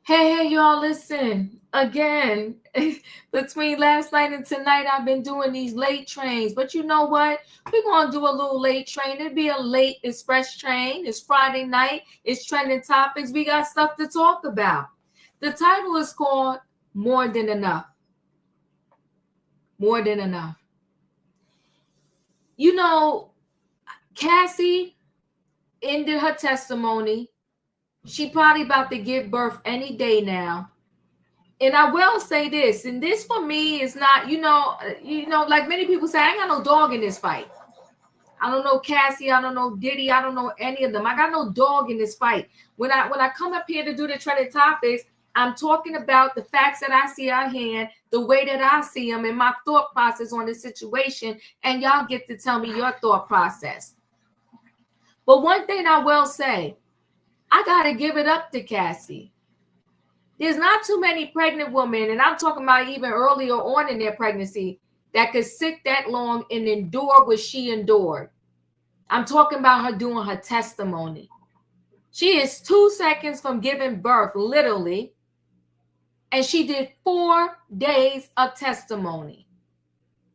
Hey, y'all, listen. Again, between last night and tonight, I've been doing these late trains. But you know what? We're going to do a little late train. It'll be a late express train. It's Friday night. It's trending topics. We got stuff to talk about. The title is called More Than Enough. More Than Enough. You know, Cassie ended her testimony. She probably about to give birth any day now. And I will say this, and this for me is not, like many people say, I ain't got no dog in this fight. I don't know Cassie, I don't know Diddy, I don't know any of them. I got no dog in this fight. When I come up here to do the trending topics, I'm talking about the facts that I see at hand, the way that I see them, and my thought process on the situation, and y'all get to tell me your thought process. But one thing I will say, I gotta give it up to Cassie. There's not too many pregnant women, and I'm talking about even earlier on in their pregnancy, that could sit that long and endure what she endured. I'm talking about her doing her testimony. She is 2 seconds from giving birth, literally, and she did 4 days of testimony.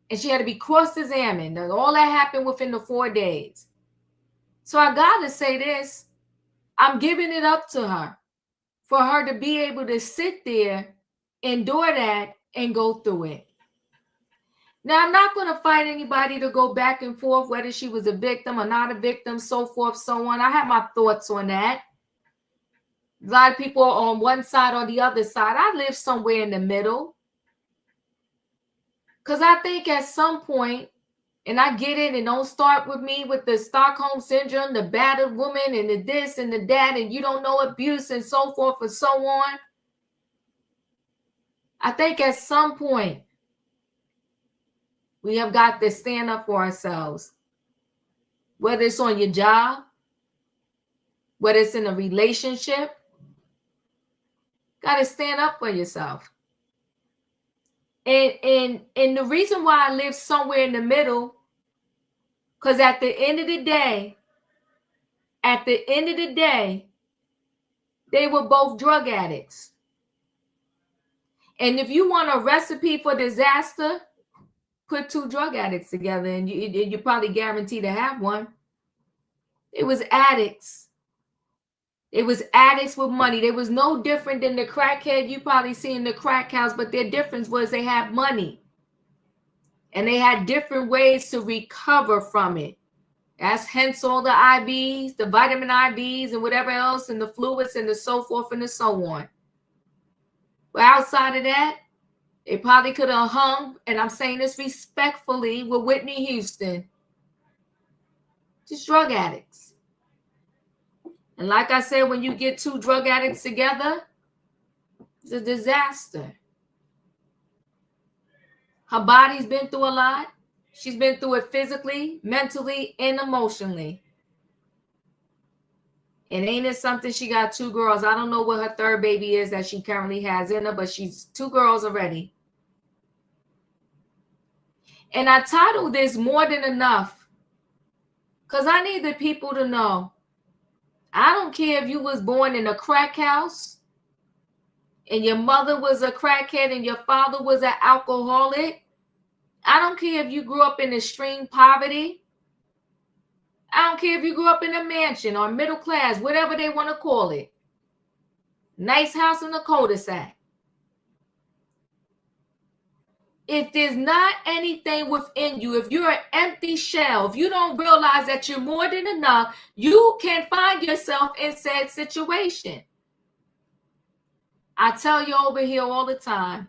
And she had to be cross-examined. All that happened within the 4 days. So I gotta say this, I'm giving it up to her. For her to be able to sit there, endure that, and go through it. Now, I'm not going to fight anybody to go back and forth, whether she was a victim or not a victim, so forth, so on. I have my thoughts on that. A lot of people are on one side or the other side. I live somewhere in the middle. Because I think at some point, and I get it, and don't start with me with the Stockholm Syndrome, the battered woman, and the this and the that, and you don't know abuse and so forth and so on. I think at some point, we have got to stand up for ourselves. Whether it's on your job, whether it's in a relationship, got to stand up for yourself. And the reason why I live somewhere in the middle, because at the end of the day, they were both drug addicts. And if you want a recipe for disaster, put 2 drug addicts together and you're probably guaranteed to have one. It was addicts. It was addicts with money. They was no different than the crackhead you probably see in the crack house, but their difference was they had money. And they had different ways to recover from it. That's hence all the IVs, the vitamin IVs and whatever else, and the fluids and the so forth and the so on. But outside of that, they probably could have hung, and I'm saying this respectfully, with Whitney Houston. Just drug addicts. And like I said, when you get 2 drug addicts together, it's a disaster. Her body's been through a lot. She's been through it physically, mentally, and emotionally. And ain't it something, she got 2 girls. I don't know what her 3rd baby is that she currently has in her, but she's 2 girls already. And I titled this More Than Enough because I need the people to know, I don't care if you was born in a crack house and your mother was a crackhead and your father was an alcoholic. I don't care if you grew up in extreme poverty. I don't care if you grew up in a mansion or middle class, whatever they want to call it. Nice house in the cul-de-sac. If there's not anything within you, if you're an empty shell, if you don't realize that you're more than enough, you can find yourself in said situation. I tell you over here all the time,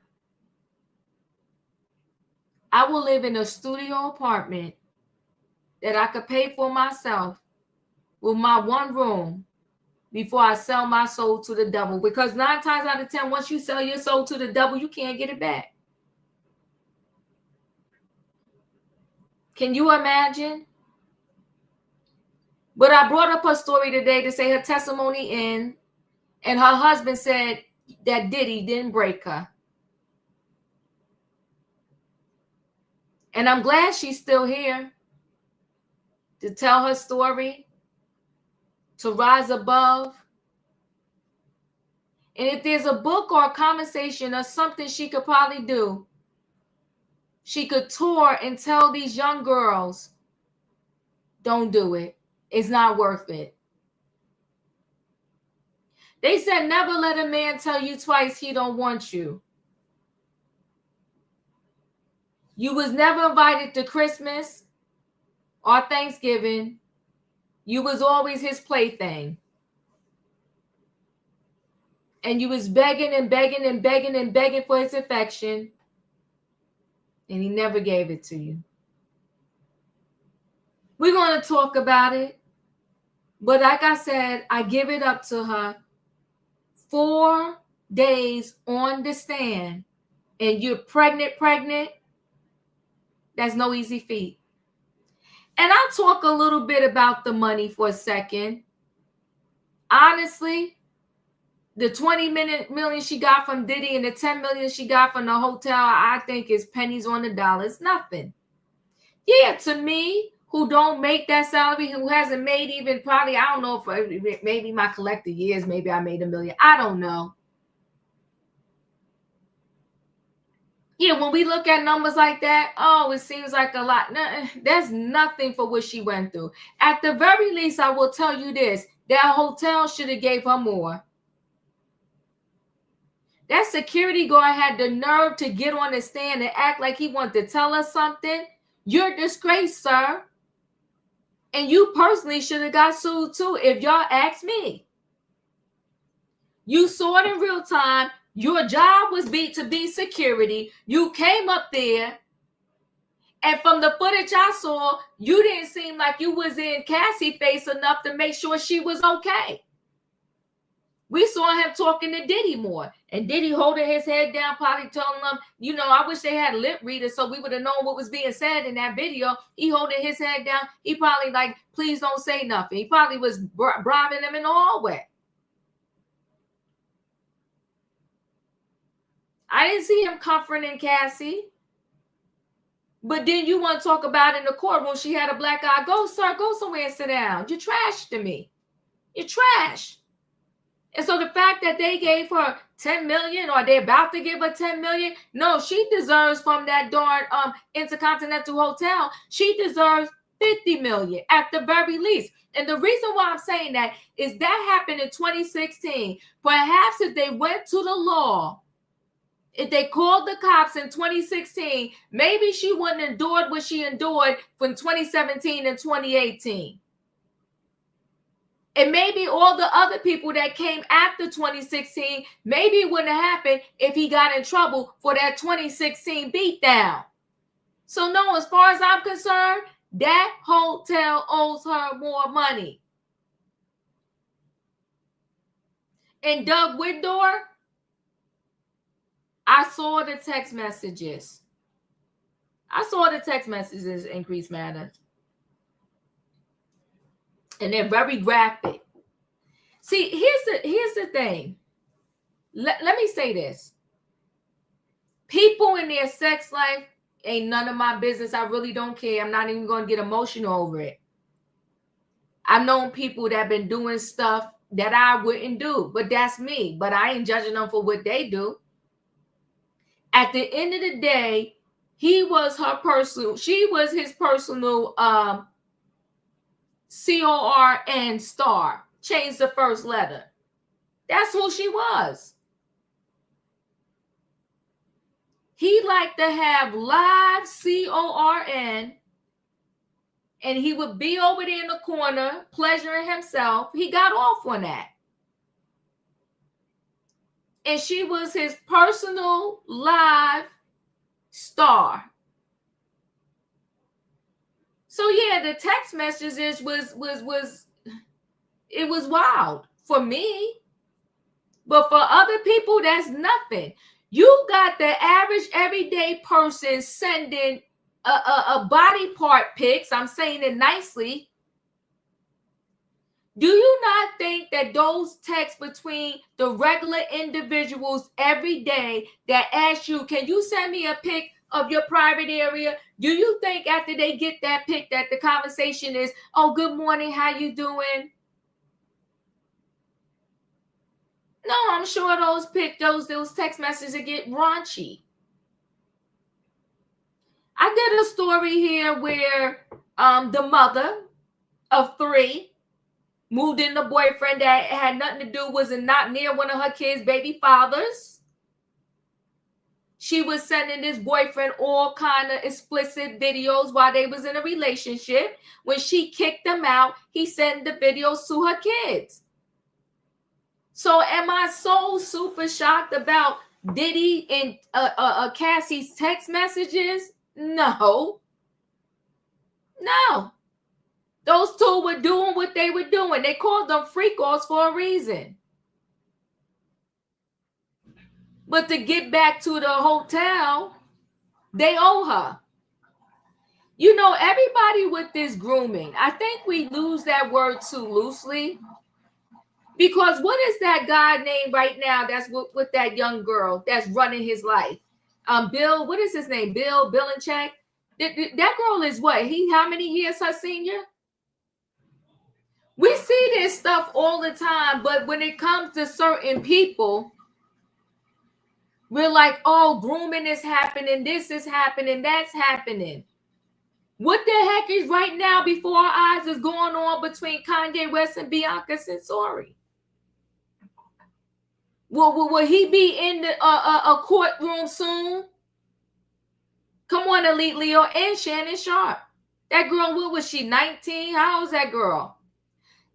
I will live in a studio apartment that I could pay for myself with my 1 room before I sell my soul to the devil. Because 9 times out of 10, once you sell your soul to the devil, you can't get it back. Can you imagine? But I brought up her story today to say her testimony in, and her husband said that Diddy didn't break her. And I'm glad she's still here to tell her story, to rise above. And if there's a book or a conversation or something she could probably do, she could tour and tell these young girls, don't do it. It's not worth it. They said never let a man tell you twice he don't want you. You was never invited to Christmas or Thanksgiving. You was always his plaything. And you was begging and begging and begging and begging for his affection. And he never gave it to you. We're going to talk about it. But like I said, I give it up to her. 4 days on the stand. And you're pregnant. That's no easy feat. And I'll talk a little bit about the money for a second. Honestly, the 20 million she got from Diddy and the 10 million she got from the hotel, I think is pennies on the dollar. It's nothing. Yeah, to me, who don't make that salary, who hasn't made even probably, I don't know, if maybe my collective years, maybe I made $1 million. I don't know. Yeah, when we look at numbers like that, oh, it seems like a lot. That's nothing for what she went through. At the very least, I will tell you this. That hotel should have gave her more. That security guard had the nerve to get on the stand and act like he wanted to tell us something. You're disgraced, sir. And you personally should have got sued too, if y'all ask me. You saw it in real time. Your job was to be security. You came up there. And from the footage I saw, you didn't seem like you was in Cassie face enough to make sure she was okay. We saw him talking to Diddy more. And Diddy holding his head down, probably telling them, you know, I wish they had lip readers so we would have known what was being said in that video. He holding his head down. He probably like, please don't say nothing. He probably was bribing them in the hallway. I didn't see him comforting Cassie. But then you want to talk about in the courtroom, she had a black eye. Go, sir, go somewhere and sit down. You're trash to me. You're trash. And so the fact that they gave her 10 million or they're about to give her 10 million, no, she deserves from that darn Intercontinental Hotel, she deserves 50 million at the very least. And the reason why I'm saying that is that happened in 2016. Perhaps if they went to the law, if they called the cops in 2016, maybe she wouldn't have endured what she endured from 2017 and 2018. And maybe all the other people that came after 2016, maybe it wouldn't have happened if he got in trouble for that 2016 beatdown. So no, as far as I'm concerned, that hotel owes her more money. And Doug Whitdore, I saw the text messages. Increase matter. And they're very graphic. See, here's the thing. Let me say this. People in their sex life ain't none of my business. I really don't care. I'm not even going to get emotional over it. I've known people that have been doing stuff that I wouldn't do, but that's me. But I ain't judging them for what they do. At the end of the day, she was his personal CORN star. Changed the first letter. That's who she was. He liked to have live CORN, and he would be over there in the corner pleasuring himself. He got off on that. And she was his personal live star. So yeah, the text messages was wild for me. But for other people, that's nothing. You got the average everyday person sending a body part pics. I'm saying it nicely. Do you not think that those texts between the regular individuals every day that ask you, can you send me a pic of your private area? Do you think after they get that pic that the conversation is, oh, good morning, how you doing? No, I'm sure those text messages get raunchy. I did a story here where the mother of 3 moved in a boyfriend that had nothing to do, was not near one of her kids' baby fathers. She was sending this boyfriend all kind of explicit videos while they was in a relationship. When she kicked him out, he sent the videos to her kids. So am I so super shocked about Diddy and Cassie's text messages? No. No. Those two were doing what they were doing. They called them freak offs for a reason. But to get back to the hotel, they owe her. You know, everybody with this grooming, I think we lose that word too loosely. Because what is that guy name right now that's with that young girl that's running his life? Bill, what is his name? Bill and Check. That girl is what? How many years her senior? We see this stuff all the time, but when it comes to certain people, we're like, oh, grooming is happening, this is happening, that's happening. What the heck is right now before our eyes is going on between Kanye West and Bianca Censori? Will he be in a courtroom soon? Come on, Elite Leo and Shannon Sharp. That girl, what was she, 19? How old is that girl?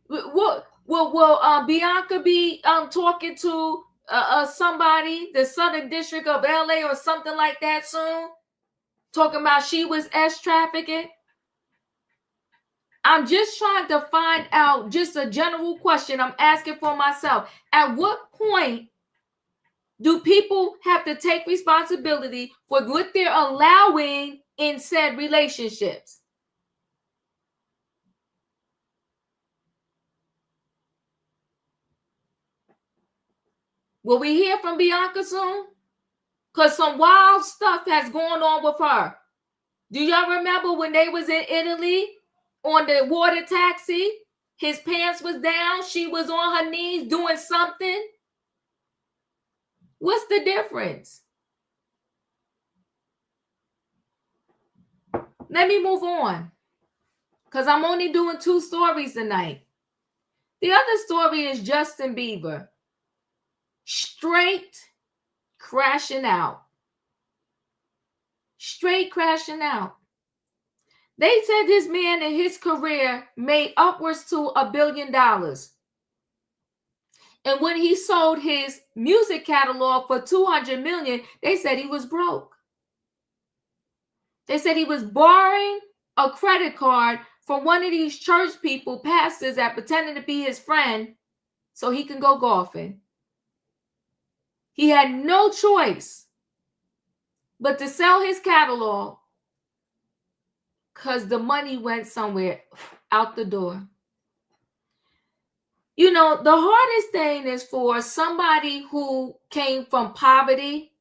Will Bianca be talking to somebody, the Southern District of LA or something like that soon? Talking about she was trafficking? I'm just trying to find out, just a general question I'm asking for myself. At what point do people have to take responsibility for what they're allowing in said relationships? Will we hear from Bianca soon? Because some wild stuff has gone on with her. Do y'all remember when they was in Italy on the water taxi? His pants was down. She was on her knees doing something. What's the difference? Let me move on, because I'm only doing 2 stories tonight. The other story is Justin Bieber. Straight crashing out. Straight crashing out. They said this man in his career made upwards to $1 billion. And when he sold his music catalog for $200 million, they said he was broke. They said he was borrowing a credit card from one of these church people, pastors that pretended to be his friend so he can go golfing. He had no choice but to sell his catalog because the money went somewhere out the door. You know, the hardest thing is for somebody who came from poverty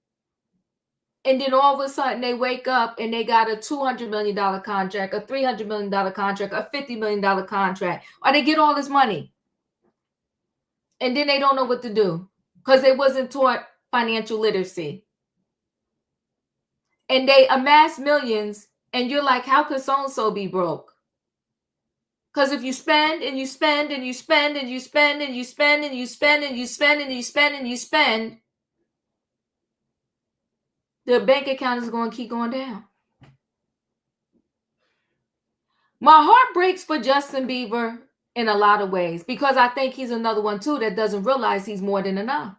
and then all of a sudden they wake up and they got a $200 million contract, a $300 million contract, a $50 million contract, or they get all this money. And then they don't know what to do because they wasn't taught financial literacy. And they amass millions and you're like, how could so-and-so be broke? Because if you spend and you spend and you spend and you spend and you spend and you spend and you spend and you spend and you spend, the bank account is going to keep going down. My heart breaks for Justin Bieber in a lot of ways because I think he's another one too that doesn't realize he's more than enough.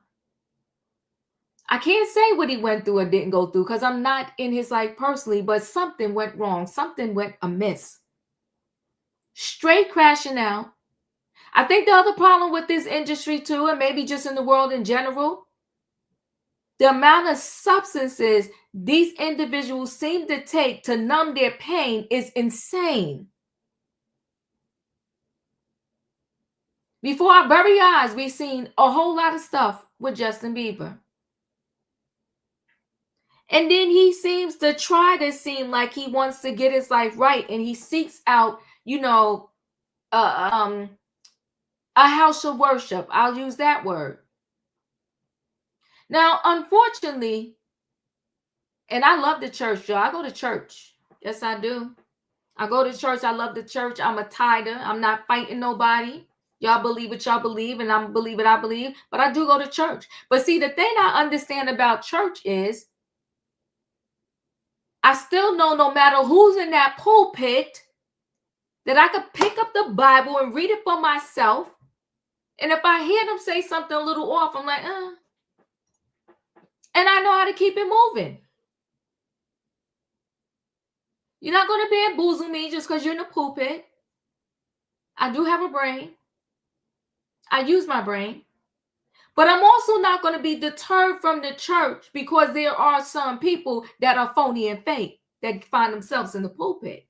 I can't say what he went through or didn't go through because I'm not in his life personally, but something went wrong. Something went amiss. Straight crashing out. I think the other problem with this industry too, and maybe just in the world in general, the amount of substances these individuals seem to take to numb their pain is insane. Before our very eyes, we've seen a whole lot of stuff with Justin Bieber. And then he seems to try to seem like he wants to get his life right. And he seeks out, you know, a house of worship. I'll use that word. Now, unfortunately, and I love the church, y'all. I go to church. Yes, I do. I go to church. I love the church. I'm a tither. I'm not fighting nobody. Y'all believe what y'all believe, and I believe what I believe. But I do go to church. But see, the thing I understand about church is I still know no matter who's in that pulpit, that I could pick up the Bible and read it for myself. And if I hear them say something a little off, I'm like, and I know how to keep it moving. You're not going to bamboozle me just because you're in the pulpit. I do have a brain. I use my brain. But I'm also not going to be deterred from the church because there are some people that are phony and fake that find themselves in the pulpit.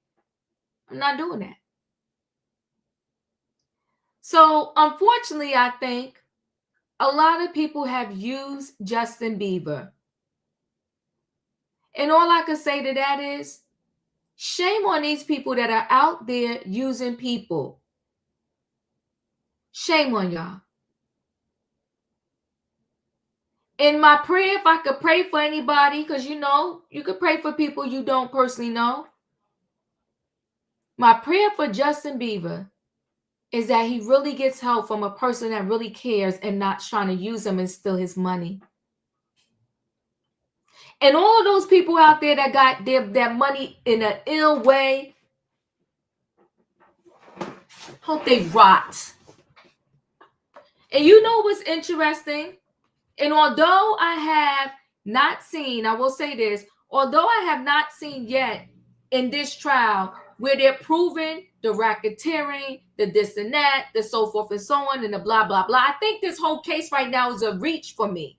I'm not doing that. So, unfortunately, I think a lot of people have used Justin Bieber. And all I can say to that is, shame on these people that are out there using people. Shame on y'all. In my prayer, if I could pray for anybody, because you could pray for people you don't personally know. My prayer for Justin Bieber is that he really gets help from a person that really cares and not trying to use him and steal his money. And all of those people out there that got their money in an ill way, hope they rot. And you know what's interesting? And although I have not seen, I will say this, although I have not seen yet in this trial where they're proving the racketeering, the this and that, the so forth and so on, and the blah, blah, blah. I think this whole case right now is a reach for me.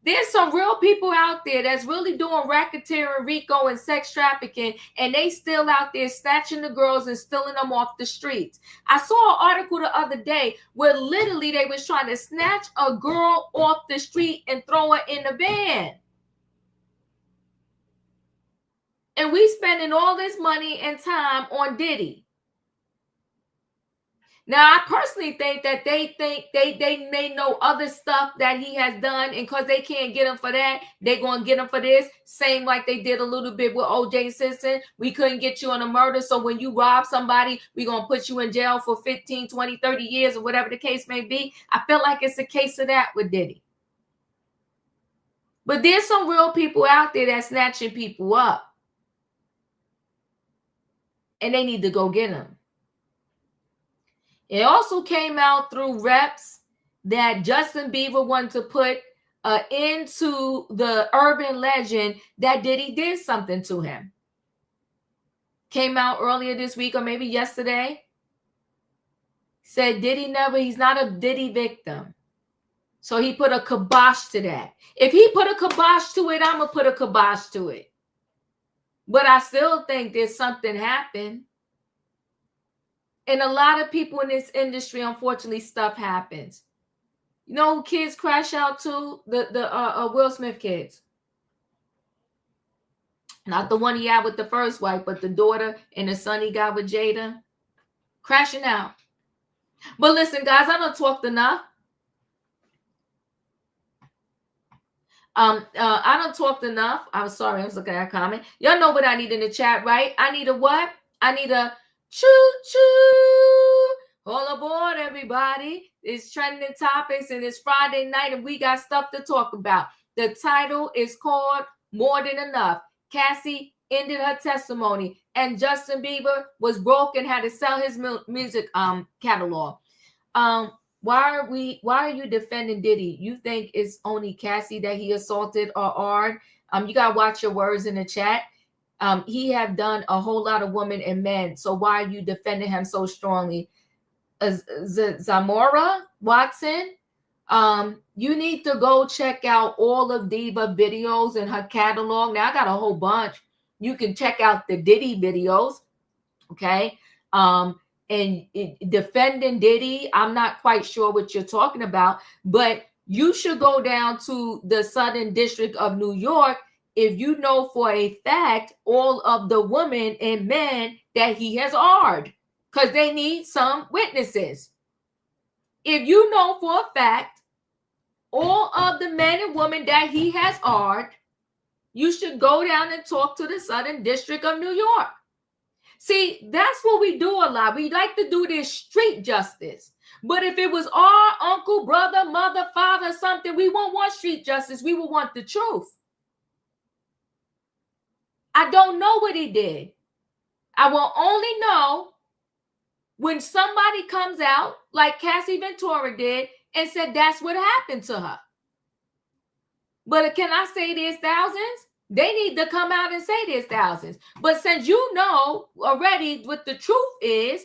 There's some real people out there that's really doing racketeering, RICO, and sex trafficking, and they still out there snatching the girls and stealing them off the streets. I saw an article the other day where literally they was trying to snatch a girl off the street and throw her in the van. And we spending all this money and time on Diddy. Now, I personally think that they may know other stuff that he has done, and because they can't get him for that, they're going to get him for this. Same like they did a little bit with O.J. Simpson. We couldn't get you on a murder, so when you rob somebody, we're going to put you in jail for 15, 20, 30 years, or whatever the case may be. I feel like it's a case of that with Diddy. But there's some real people out there that's snatching people up, and they need to go get them. It also came out through reps that Justin Bieber wanted to put into the urban legend that Diddy did something to him. Came out earlier this week or maybe yesterday. Said he's not a Diddy victim. So he put a kibosh to that. If he put a kibosh to it, I'm going to put a kibosh to it. But I still think there's something happened. And a lot of people in this industry, unfortunately, stuff happens. You know who kids crash out to? The Will Smith kids. Not the one he had with the first wife, but the daughter and the son he got with Jada. Crashing out. But listen, guys, I done talked enough. I done talked enough. I'm sorry, I was looking at a comment. Y'all know what I need in the chat, right? I need a what? I need a choo-choo. All aboard, everybody. It's trending topics, and it's Friday night, and we got stuff to talk about. The title is called More Than Enough. Cassie ended her testimony, and Justin Bieber was broke and had to sell his music catalog. Why are you defending Diddy? You think it's only Cassie that he assaulted or Ard? You gotta watch your words in the chat. He have done a whole lot of women and men. So why are you defending him so strongly? Zamora Watson, you need to go check out all of Diva videos in her catalog. Now I got a whole bunch. You can check out the Diddy videos. Okay. And defending Diddy, I'm not quite sure what you're talking about, but you should go down to the Southern District of New York if you know for a fact all of the women and men that he has Ard, because they need some witnesses. If you know for a fact all of the men and women that he has harmed, you should go down and talk to the Southern District of New York. See, that's what we do a lot. We like to do this street justice. But if it was our uncle, brother, mother, father, something, we won't want street justice. We will want the truth. I don't know what he did. I will only know when somebody comes out, like Cassie Ventura did, and said that's what happened to her. But can I say there's thousands? They need to come out and say there's thousands. But since you know already what the truth is,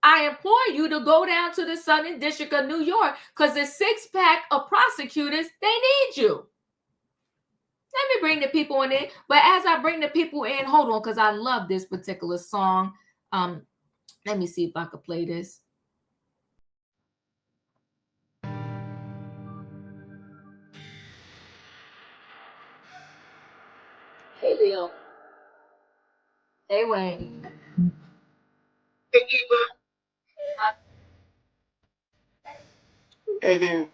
I implore you to go down to the Southern District of New York, because the 6-pack of prosecutors, they need you. Let me bring the people in. But as I bring the people in, hold on, because I love this particular song. Let me see if I could play this. Hey, Leo. Hey, Wayne. Hey, dude.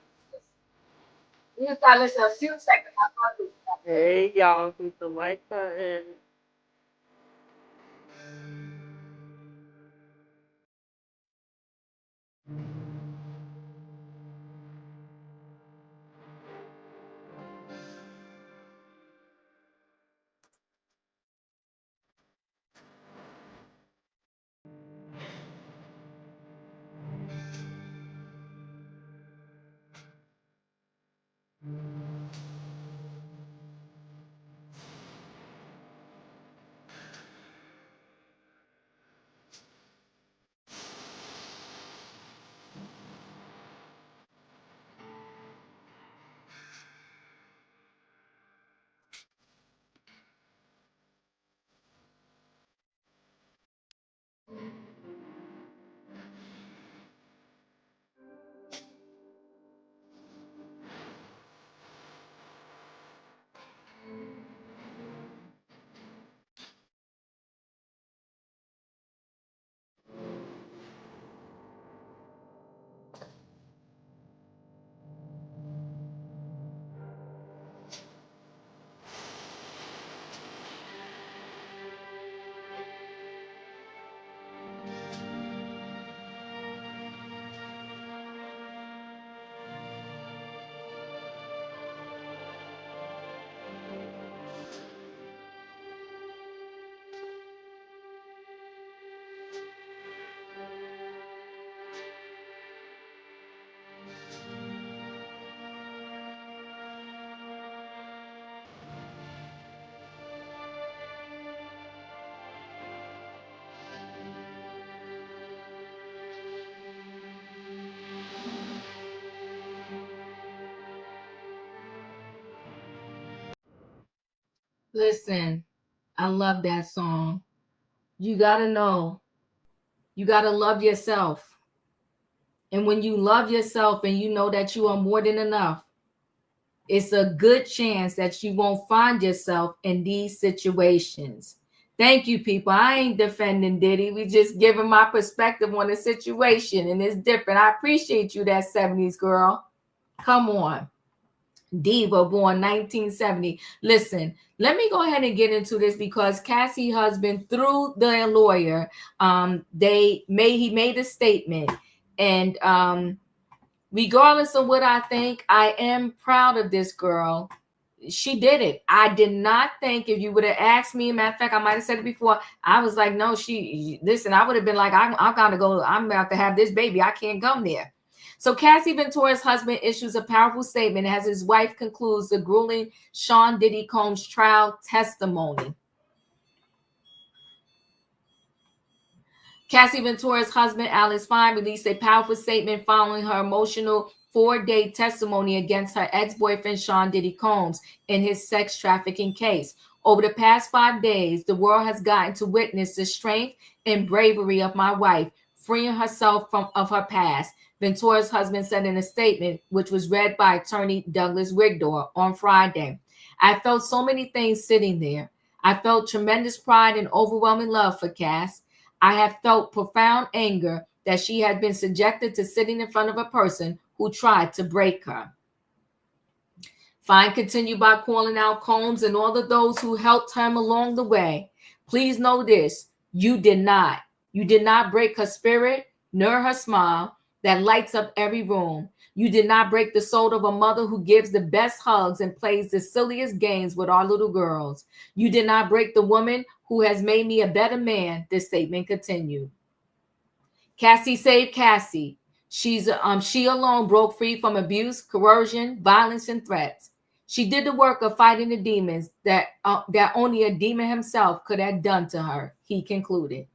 You just gotta listen a few seconds. Hey, y'all. Keep the like button. Listen, I love that song. You gotta know, you gotta love yourself. And when you love yourself and you know that you are more than enough, it's a good chance that you won't find yourself in these situations. Thank you, people. I ain't defending Diddy. We just giving my perspective on the situation, and it's different. I appreciate you, that 70s girl. Come on. Diva, born 1970. Listen, let me go ahead and get into this, because Cassie's husband, through the lawyer, he made a statement, and regardless of what I think, I am proud of this girl. She did it. I did not think, if you would have asked me, matter of fact, I might have said it before, I was like, no, listen, I would have been like, I'm gonna go, I'm about to have this baby. I can't come there. So Cassie Ventura's husband issues a powerful statement as his wife concludes the grueling Sean Diddy Combs trial testimony. Cassie Ventura's husband, Alex Fine, released a powerful statement following her emotional 4-day testimony against her ex-boyfriend, Sean Diddy Combs, in his sex trafficking case. Over the past 5 days, the world has gotten to witness the strength and bravery of my wife, freeing herself of her past, Ventura's husband said in a statement, which was read by attorney Douglas Wigdor on Friday. I felt so many things sitting there. I felt tremendous pride and overwhelming love for Cass. I have felt profound anger that she had been subjected to sitting in front of a person who tried to break her. Fine continued by calling out Combs and all of those who helped him along the way. Please know this, you did not. You did not break her spirit, nor her smile that lights up every room. You did not break the soul of a mother who gives the best hugs and plays the silliest games with our little girls. You did not break the woman who has made me a better man, this statement continued. Cassie saved Cassie. She alone broke free from abuse, coercion, violence, and threats. She did the work of fighting the demons that only a demon himself could have done to her, he concluded.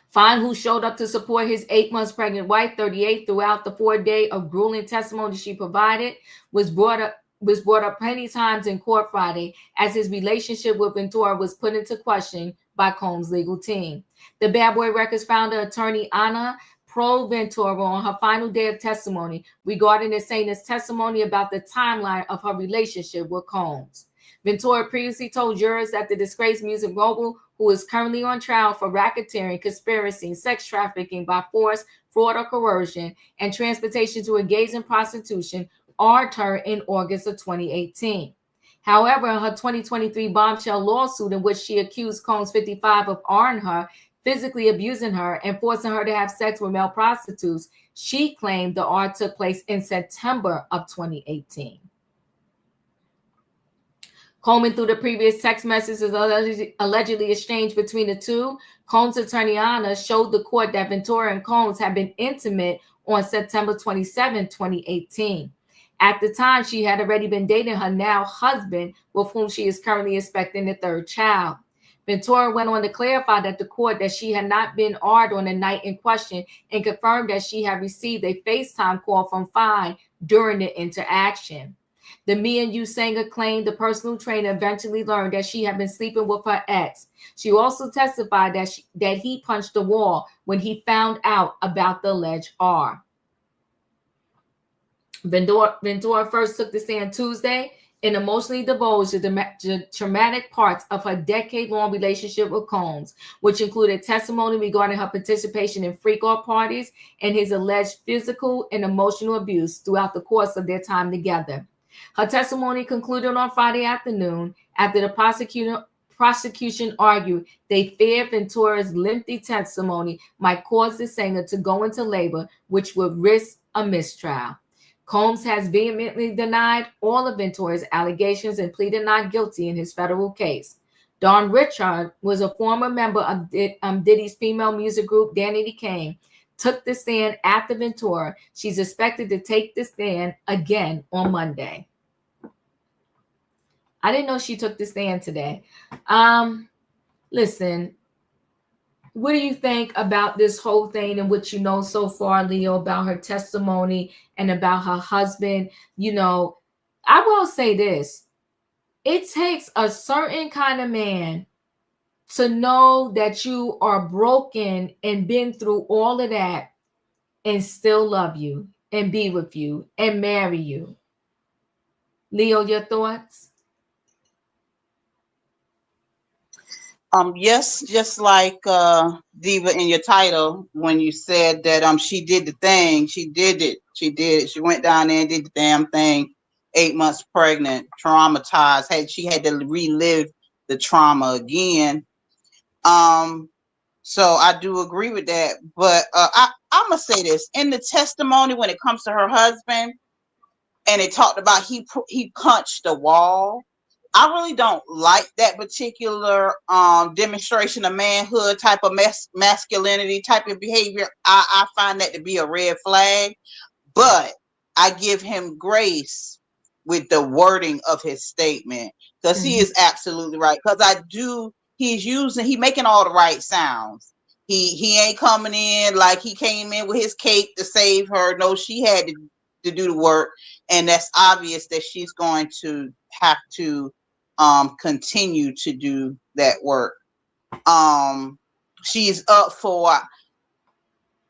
Fine, who showed up to support his 8 months pregnant wife, 38, throughout the 4 day of grueling testimony she provided, was brought up many times in court Friday as his relationship with Ventura was put into question by Combs' legal team. The Bad Boy Records founder, attorney Ana Pro Ventura, on her final day of testimony regarding the Satan's testimony about the timeline of her relationship with Combs. Ventura previously told jurors that the disgraced music mogul, who is currently on trial for racketeering, conspiracy, sex trafficking by force, fraud, or coercion, and transportation to engage in prostitution, arred her in August of 2018. However, in her 2023 bombshell lawsuit, in which she accused Combs, 55, of arring her, physically abusing her, and forcing her to have sex with male prostitutes, she claimed the art took place in September of 2018. Combing through the previous text messages allegedly exchanged between the two, Combs' attorney Ana showed the court that Ventura and Combs had been intimate on September 27, 2018. At the time, she had already been dating her now husband, with whom she is currently expecting a third child. Ventura went on to clarify that the court that she had not been arred on the night in question, and confirmed that she had received a FaceTime call from Fine during the interaction. The Me and You singer claimed the personal trainer eventually learned that she had been sleeping with her ex. She also testified that he punched the wall when he found out about the alleged R. Ventura first took the stand Tuesday and emotionally divulged the traumatic parts of her decade-long relationship with Combs, which included testimony regarding her participation in freak-off parties and his alleged physical and emotional abuse throughout the course of their time together. Her testimony concluded on Friday afternoon after the prosecution argued they feared Ventura's lengthy testimony might cause the singer to go into labor, which would risk a mistrial. Combs has vehemently denied all of Ventura's allegations and pleaded not guilty in his federal case. Dawn Richard was a former member of Diddy's female music group, Danity Kane, took the stand after Ventura. She's expected to take the stand again on Monday. I didn't know she took the stand today. Listen, what do you think about this whole thing and what you know so far, Leo, about her testimony and about her husband? You know, I will say this. It takes a certain kind of man to know that you are broken and been through all of that and still love you and be with you and marry you. Leo, your thoughts? Yes, just like Diva in your title, when you said that she did the thing, she did it. She went down there and did the damn thing. 8 months pregnant, traumatized. She had to relive the trauma again. So I do agree with that. But I'm gonna say this in the testimony when it comes to her husband, and it talked about he punched the wall. I really don't like that particular demonstration of manhood, type of masculinity, type of behavior. I find that to be a red flag, but I give him grace with the wording of his statement, because he is absolutely right. Because he making all the right sounds. He ain't coming in like he came in with his cape to save her. No, she had to do the work, and that's obvious that she's going to have to continue to do that work. She's up for.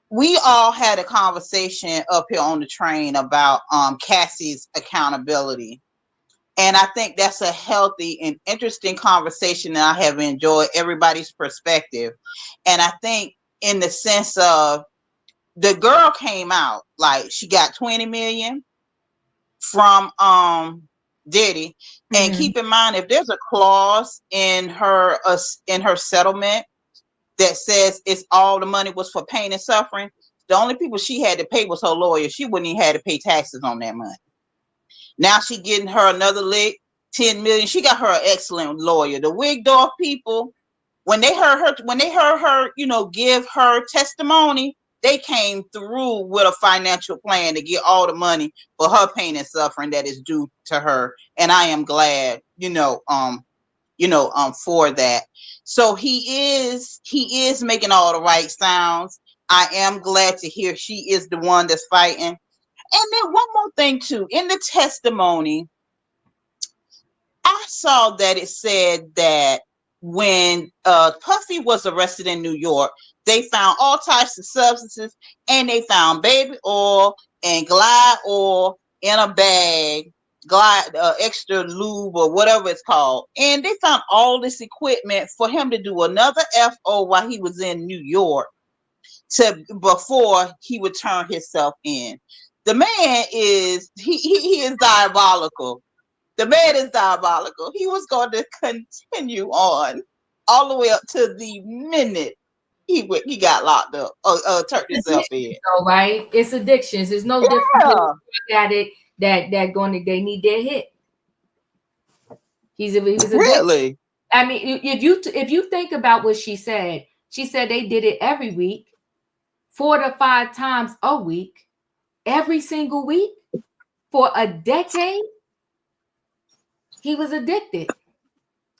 We all had a conversation up here on the train about Cassie's accountability, and I think that's a healthy and interesting conversation that I have enjoyed everybody's perspective. And I think in the sense of the girl came out like she got 20 million from Diddy. And keep in mind, if there's a clause in her settlement that says it's all the money was for pain and suffering, the only people she had to pay was her lawyer. She wouldn't even have to pay taxes on that money. Now she getting her another lick, 10 million. She got her an excellent lawyer. The Wigdorf people, when they heard her, give her testimony, they came through with a financial plan to get all the money for her pain and suffering that is due to her. And I am glad, for that. So he is making all the right sounds. I am glad to hear she is the one that's fighting. And then one more thing too, in the testimony, I saw that it said that when Puffy was arrested in New York, they found all types of substances, and they found baby oil and Glide oil in a bag, Glide extra lube or whatever it's called, and they found all this equipment for him to do another FO while he was in New York before he would turn himself in. The man is he is diabolical. The man is diabolical. He was going to continue on all the way up to the minute he got locked up or turned himself in. So, right? It's addictions. It's no different than drug addict that they need their hit. He was addicted. Really? I mean, if you think about what she said they did it every week, 4 to 5 times a week, every single week for a decade. He was addicted.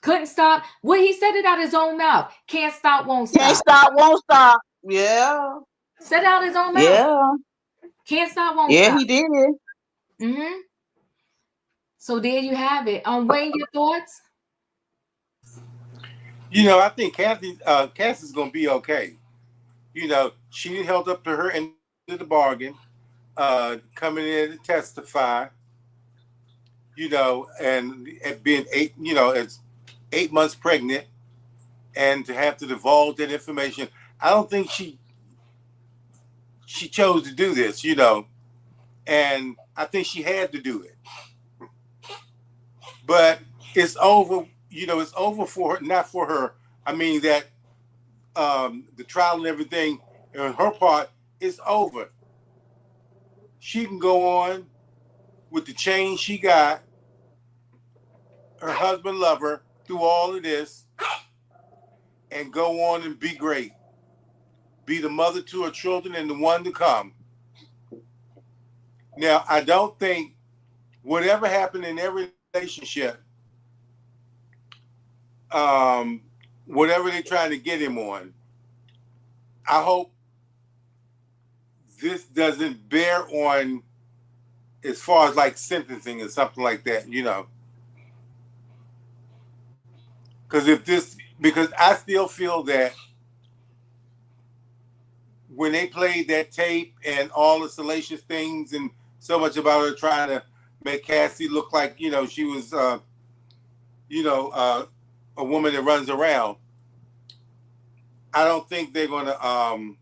Couldn't stop. Well, he said it out his own mouth. Can't stop, won't stop. Can't stop, won't stop. Yeah. Said out his own mouth. Yeah. Can't stop, won't yeah, stop. He did. Mm-hmm. So there you have it. Wayne, your thoughts? I think Cassie's going to be okay. She held up to her end of the bargain, coming in to testify, and being it's 8 months pregnant, and to have to divulge that information. I don't think she chose to do this, and I think she had to do it. But it's over, it's over for her, not for her. I mean that the trial and everything, and her part is over. She can go on with the change she got. Her husband love her through all of this, and go on and be great. Be the mother to her children and the one to come. Now, I don't think whatever happened in their relationship, whatever they're trying to get him on, I hope this doesn't bear on as far as like sentencing or something like that, because I still feel that when they played that tape and all the salacious things and so much about her trying to make Cassie look like, she was, a woman that runs around, I don't think they're going to,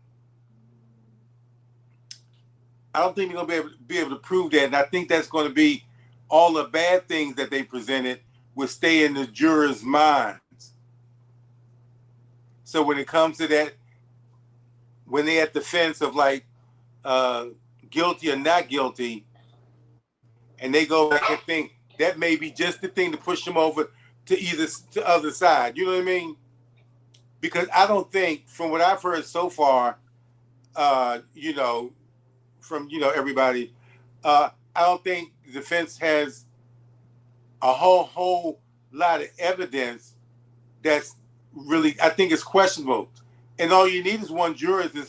be able to prove that. And I think that's going to be all the bad things that they presented will stay in the jurors' minds. So when it comes to that, when they're at the fence of like guilty or not guilty, and they go back and think that may be just the thing to push them over to other side. You know what I mean? Because I don't think, from what I've heard so far, from everybody, I don't think the defense has a whole lot of evidence that's really, I think it's questionable. And all you need is one juror to,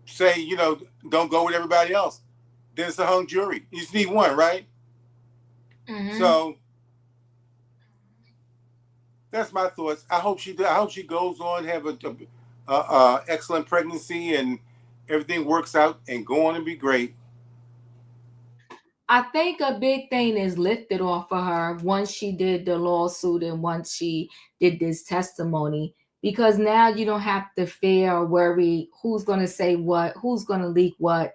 say, don't go with everybody else. Then it's a hung jury. You just need one, right? Mm-hmm. So that's my thoughts. I hope she goes on, have a excellent pregnancy, and everything works out and go on and be great. I think a big thing is lifted off of her once she did the lawsuit and once she did this testimony. because now you don't have to fear or worry who's going to say what, who's going to leak what,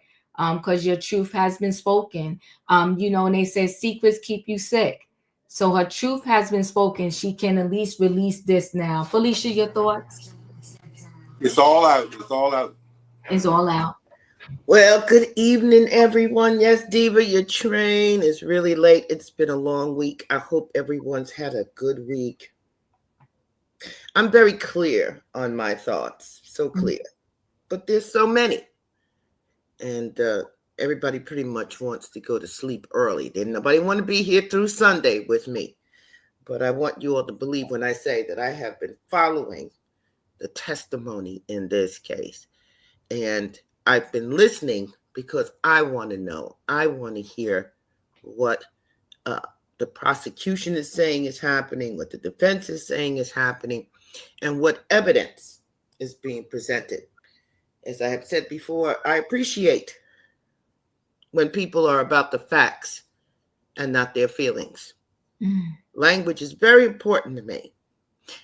because your truth has been spoken. You know, and they say secrets keep you sick. So her truth has been spoken. She can at least release this now. Felicia, your thoughts? It's all out. It's all out. It's all out. Well, good evening, everyone. Yes, Diva, your train is really late. It's been a long week. I hope everyone's had a good week. I'm very clear on my thoughts, so clear. But there's so many. And everybody pretty much wants to go to sleep early. Didn't nobody want to be here through Sunday with me. But I want you all to believe when I say that I have been following the testimony in this case. And I've been listening because I want to know. I want to hear what the prosecution is saying is happening, what the defense is saying is happening, and what evidence is being presented. As I have said before, I appreciate when people are about the facts and not their feelings. Language is very important to me.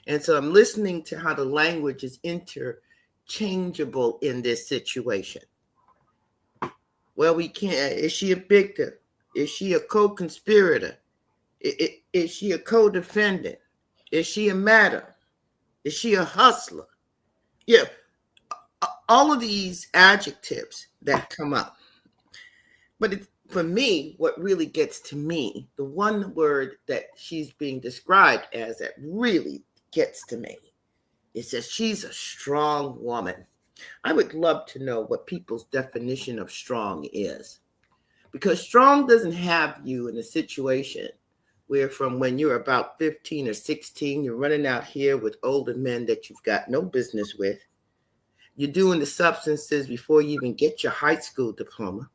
And so I'm listening to how the language is interchangeable in this situation. Well, we can't. Is she a victim? Is she a co-conspirator? Is she a co-defendant? Is she a madam? Is she a hustler? Yeah, all of these adjectives that come up. But for me, what really gets to me, the one word that she's being described as that really gets to me, it says she's a strong woman. I would love to know what people's definition of strong is, because strong doesn't have you in a situation where from when you're about 15 or 16, you're running out here with older men that you've got no business with. You're doing the substances before you even get your high school diploma.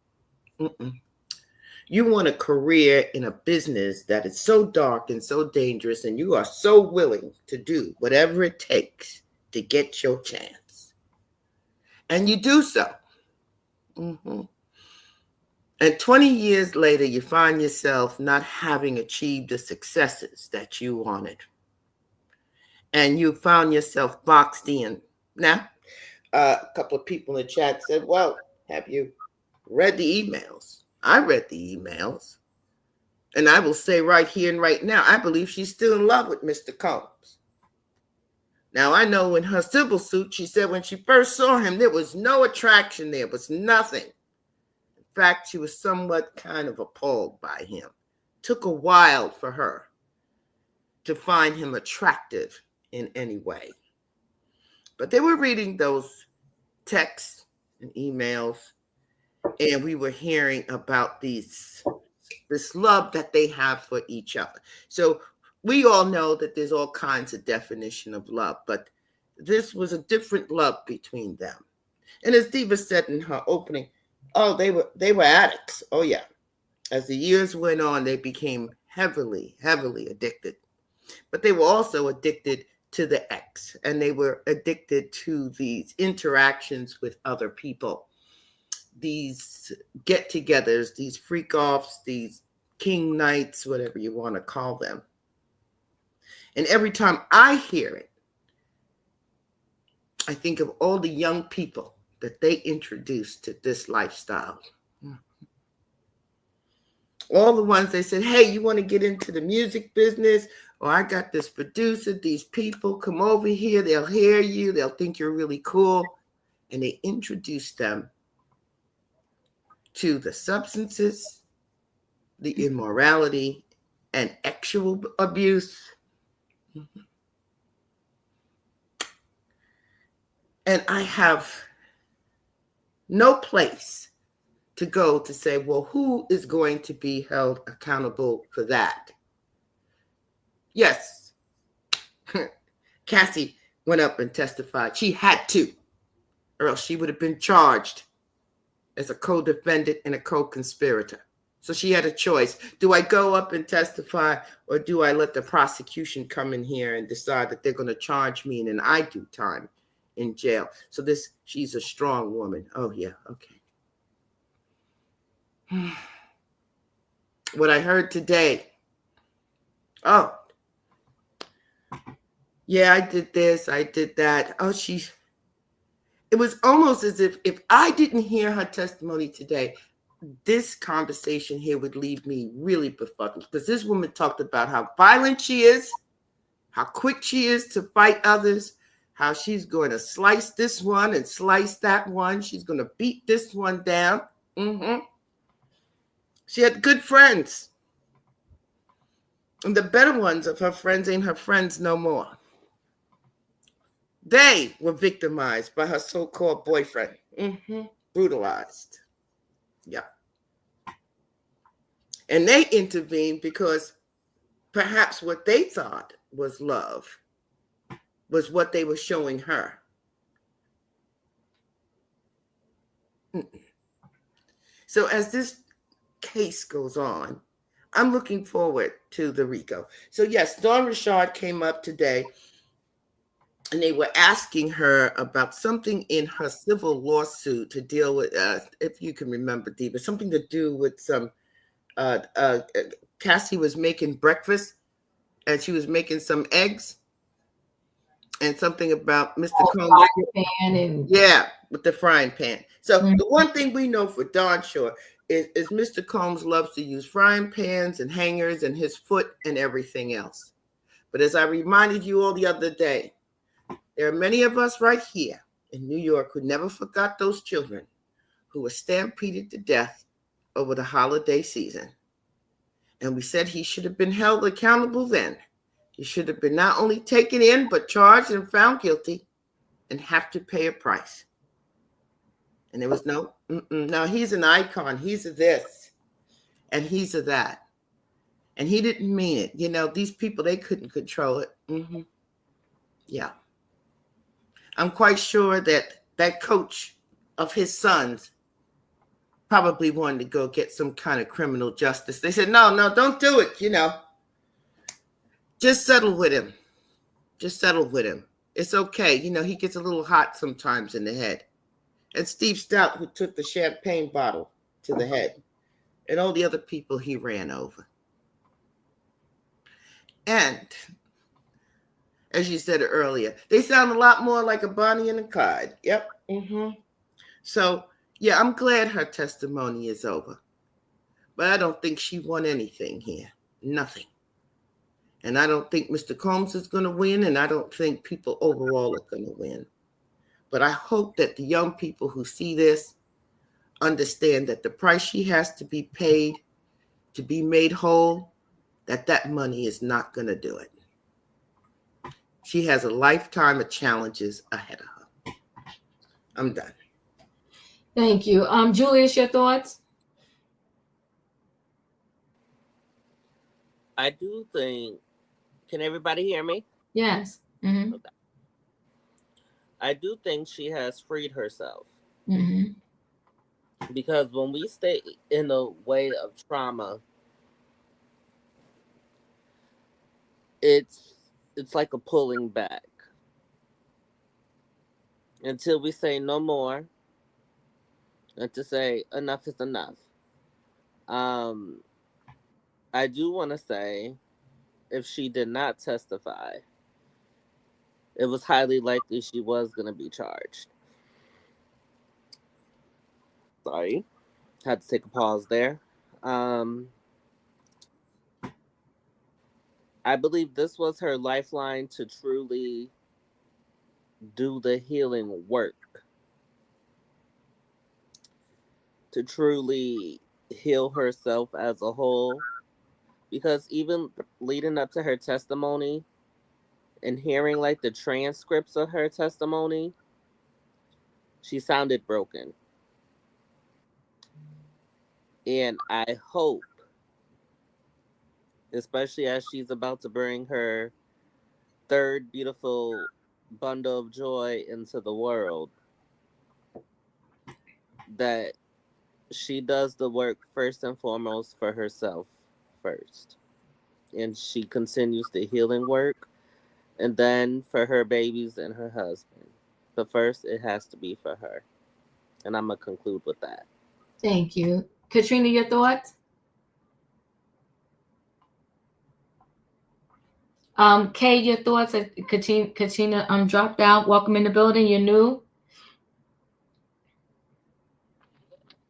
You want a career in a business that is so dark and so dangerous, and you are so willing to do whatever it takes to get your chance. And you do so. And 20 years later, you find yourself not having achieved the successes that you wanted. And you found yourself boxed in. Now, a couple of people in the chat said, well, have you read the emails? I read the emails. And I will say right here and right now, I believe she's still in love with Mr. Combs. Now, I know in her civil suit, she said when she first saw him, there was no attraction there, was nothing. In fact, she was somewhat kind of appalled by him. Took a while for her to find him attractive in any way. But they were reading those texts and emails, and we were hearing about this love that they have for each other. So we all know that there's all kinds of definition of love, but this was a different love between them. And as Diva said in her opening, oh, they were addicts. Oh yeah. As the years went on, they became heavily addicted. But they were also addicted to the ex, and they were addicted to these interactions with other people, these get-togethers, these freak-offs, these king nights, whatever you want to call them. And every time I hear it, I think of all the young people that they introduced to this lifestyle. All the ones they said, hey, you want to get into the music business? Or I got this producer, these people, come over here. They'll hear you. They'll think you're really cool. And they introduce them to the substances, the immorality, and sexual abuse. And I have no place to go to say, well, who is going to be held accountable for that? Yes, Cassie went up and testified. She had to, or else she would have been charged as a co-defendant and a co-conspirator. So she had a choice. Do I go up and testify, or do I let the prosecution come in here and decide that they're going to charge me and then I do time in jail? So she's a strong woman. Oh, yeah, okay. What I heard today, Yeah, I did this, I did that. Oh, it was almost as if I didn't hear her testimony today, this conversation here would leave me really befuddled, because this woman talked about how violent she is, how quick she is to fight others, how she's going to slice this one and slice that one. She's going to beat this one down. She had good friends. And the better ones of her friends ain't her friends no more. They were victimized by her so-called boyfriend. Brutalized. Yeah. And they intervened because perhaps what they thought was love was what they were showing her. So as this case goes on, I'm looking forward to the RICO. So yes, Dawn Richard came up today and they were asking her about something in her civil lawsuit to deal with, if you can remember, Diva, something to do with some, Cassie was making breakfast and she was making some eggs and something about Mr. Combs. Yeah, with the frying pan. So the one thing we know for darn sure is Mr. Combs loves to use frying pans and hangers and his foot and everything else. But as I reminded you all the other day, there are many of us right here in New York who never forgot those children who were stampeded to death over the holiday season. And we said he should have been held accountable then. He should have been not only taken in, but charged and found guilty and have to pay a price. And there was no, he's an icon. He's a this and he's a that. And he didn't mean it. You know, these people, they couldn't control it. Yeah. I'm quite sure that coach of his sons probably wanted to go get some kind of criminal justice. They said, no, don't do it. You know, just settle with him. Just settle with him. It's okay. You know, he gets a little hot sometimes in the head. And Steve Stout, who took the champagne bottle to the head, and all the other people he ran over. And as you said earlier, they sound a lot more like a Bonnie and a Clyde. Yep. So, yeah, I'm glad her testimony is over. But I don't think she won anything here. Nothing. And I don't think Mr. Combs is going to win, and I don't think people overall are going to win. But I hope that the young people who see this understand that the price she has to be paid to be made whole, that money is not going to do it. She has a lifetime of challenges ahead of her. I'm done. Thank you. Julius, your thoughts? I do think, can everybody hear me? Yes. Okay. I do think she has freed herself. Because when we stay in a way of trauma, it's like a pulling back until we say no more and to say enough is enough. I do want to say, if she did not testify, it was highly likely she was going to be charged. Sorry, had to take a pause there. I believe this was her lifeline to truly do the healing work, to truly heal herself as a whole. Because even leading up to her testimony and hearing like the transcripts of her testimony, she sounded broken. And I hope, especially as she's about to bring her third beautiful bundle of joy into the world, that she does the work first and foremost for herself first. And she continues the healing work, and then for her babies and her husband. But first, it has to be for her. And I'm going to conclude with that. Thank you. Katrina, your thoughts? Kay, your thoughts? Katina dropped out. Welcome in the building. You're new.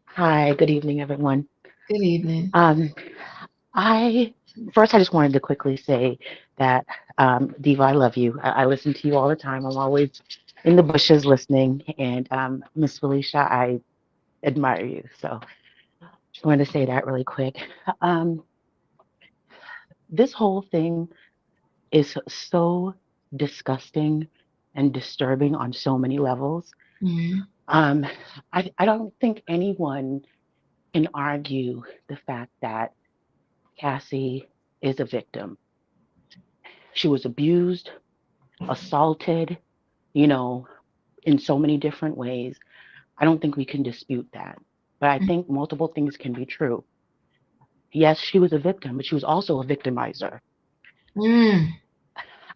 Hi, good evening, everyone. Good evening. Um, I First, I just wanted to quickly say that, Diva, I love you. I listen to you all the time. I'm always in the bushes listening, and Miss Felicia, I admire you. So, just wanted to say that really quick. Um, this whole thing is so disgusting and disturbing on so many levels. Mm-hmm. Um, I don't think anyone can argue the fact that Cassie is a victim. She was abused, assaulted, you know, in so many different ways. I don't think we can dispute that. But I think multiple things can be true. Yes, she was a victim, but she was also a victimizer. Mm.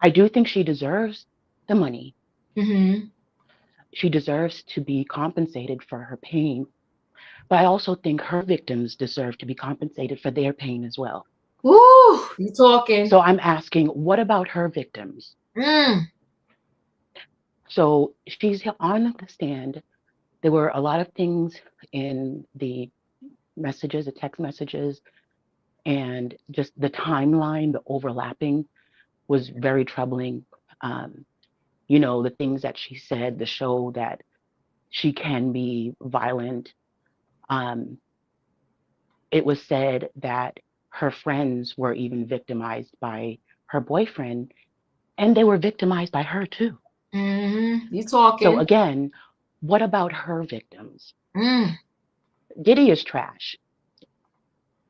I do think she deserves the money. Mm-hmm. She deserves to be compensated for her pain. But I also think her victims deserve to be compensated for their pain as well. Woo! You talking? So I'm asking, what about her victims? Mm. So she's on the stand. There were a lot of things in the messages, the text messages, and just the timeline, the overlapping was very troubling. Um, the things that she said, the show that she can be violent. Um, it was said that her friends were even victimized by her boyfriend, and they were victimized by her too. Mm-hmm. You So talking? again, what about her victims? Mm. Diddy is trash.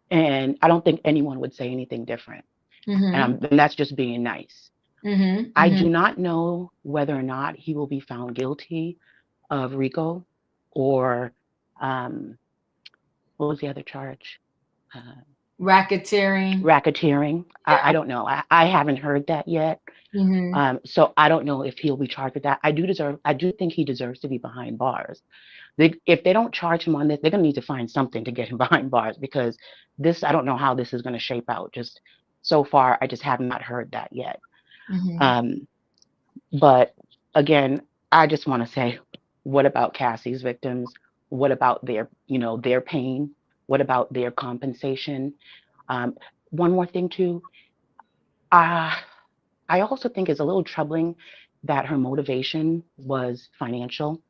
And I don't think anyone would say anything different. Mm-hmm. And that's just being nice. Mm-hmm. I Mm-hmm. do not know whether or not he will be found guilty of RICO or um, what was the other charge? Uh, Racketeering. Racketeering. I Yeah. don't know. I haven't heard that yet. Mm-hmm. So I don't know if he'll be charged with that. I do think he deserves to be behind bars. If they don't charge him on this, they're going to need to find something to get him behind bars because I don't know how this is going to shape out. Just so far, I just have not heard that yet. Mm-hmm. Um, but again, I just want to say, what about Cassie's victims? What about their pain? What about their compensation? Um, One more thing too. Uh, I also think it's a little troubling that her motivation was financial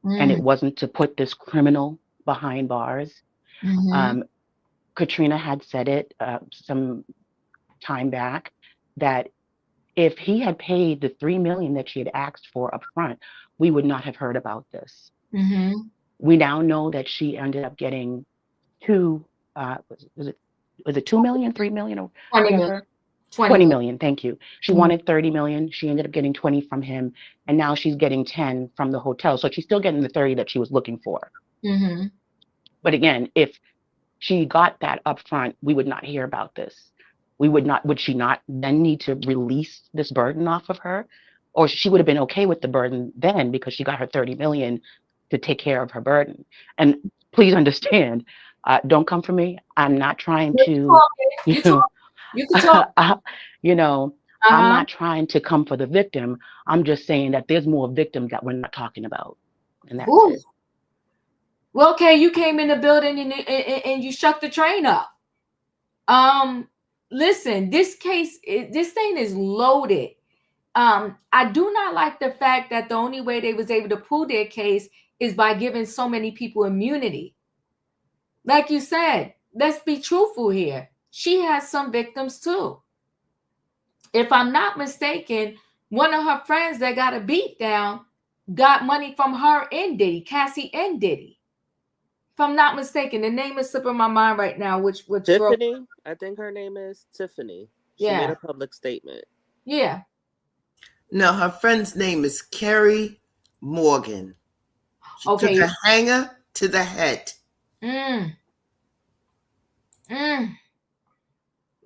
and it Mm. wasn't to put this criminal behind bars. Mm-hmm. Um, Katrina had said it some time back that if he had paid the 3 million that she had asked for up front, we would not have heard about this. Mm-hmm. We now know that she ended up getting two. Was it 2 million, 3 million, or 20 million. whatever? 20 20 million. million. Thank you. She Mm-hmm. wanted 30 million. She ended up getting 20 from him, and now she's getting 10 from the hotel. So she's still getting the 30 that she was looking for. Mm-hmm. But again, if she got that up front, we would not hear about this. Would she not then need to release this burden off of her? Or she would have been okay with the burden then because she got her 30 million to take care of her burden. And please understand, don't come for me. I'm not trying You to, talking? you You know, talk. You can talk. you know, I'm Uh-huh. not trying to come for the victim. I'm just saying that there's more victims that we're not talking about. And that's Ooh. it. Well, okay, you came in the building and you shut the train up. Um, Listen, this thing is loaded. I do not like the fact that the only way they was able to prove their case is by giving so many people immunity. Like you said, let's be truthful here. She has some victims too. If I'm not mistaken, one of her friends that got a beat down got money from her and Diddy, Cassie and Diddy. If I'm not mistaken, the name is slipping my mind right now. Which girl? Tiffany, I think her name is Tiffany. She made Yeah, a public statement. yeah. No, her friend's name is Carrie Morgan. She took Okay. a hanger to the head. Mm, mm.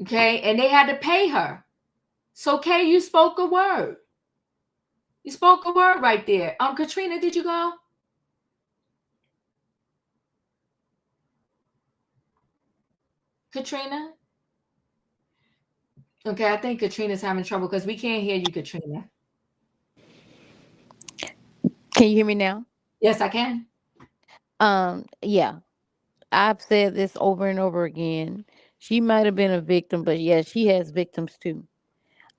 Okay, and they had to pay her. So, Kay, you spoke a word. You spoke a word right there. Katrina, did you go? Katrina? Okay, I think Katrina's having trouble because we can't hear you, Katrina. Can you hear me now? Yes, I can. Yeah. I've said this over and over again. She might have been a victim, but yeah, she has victims too.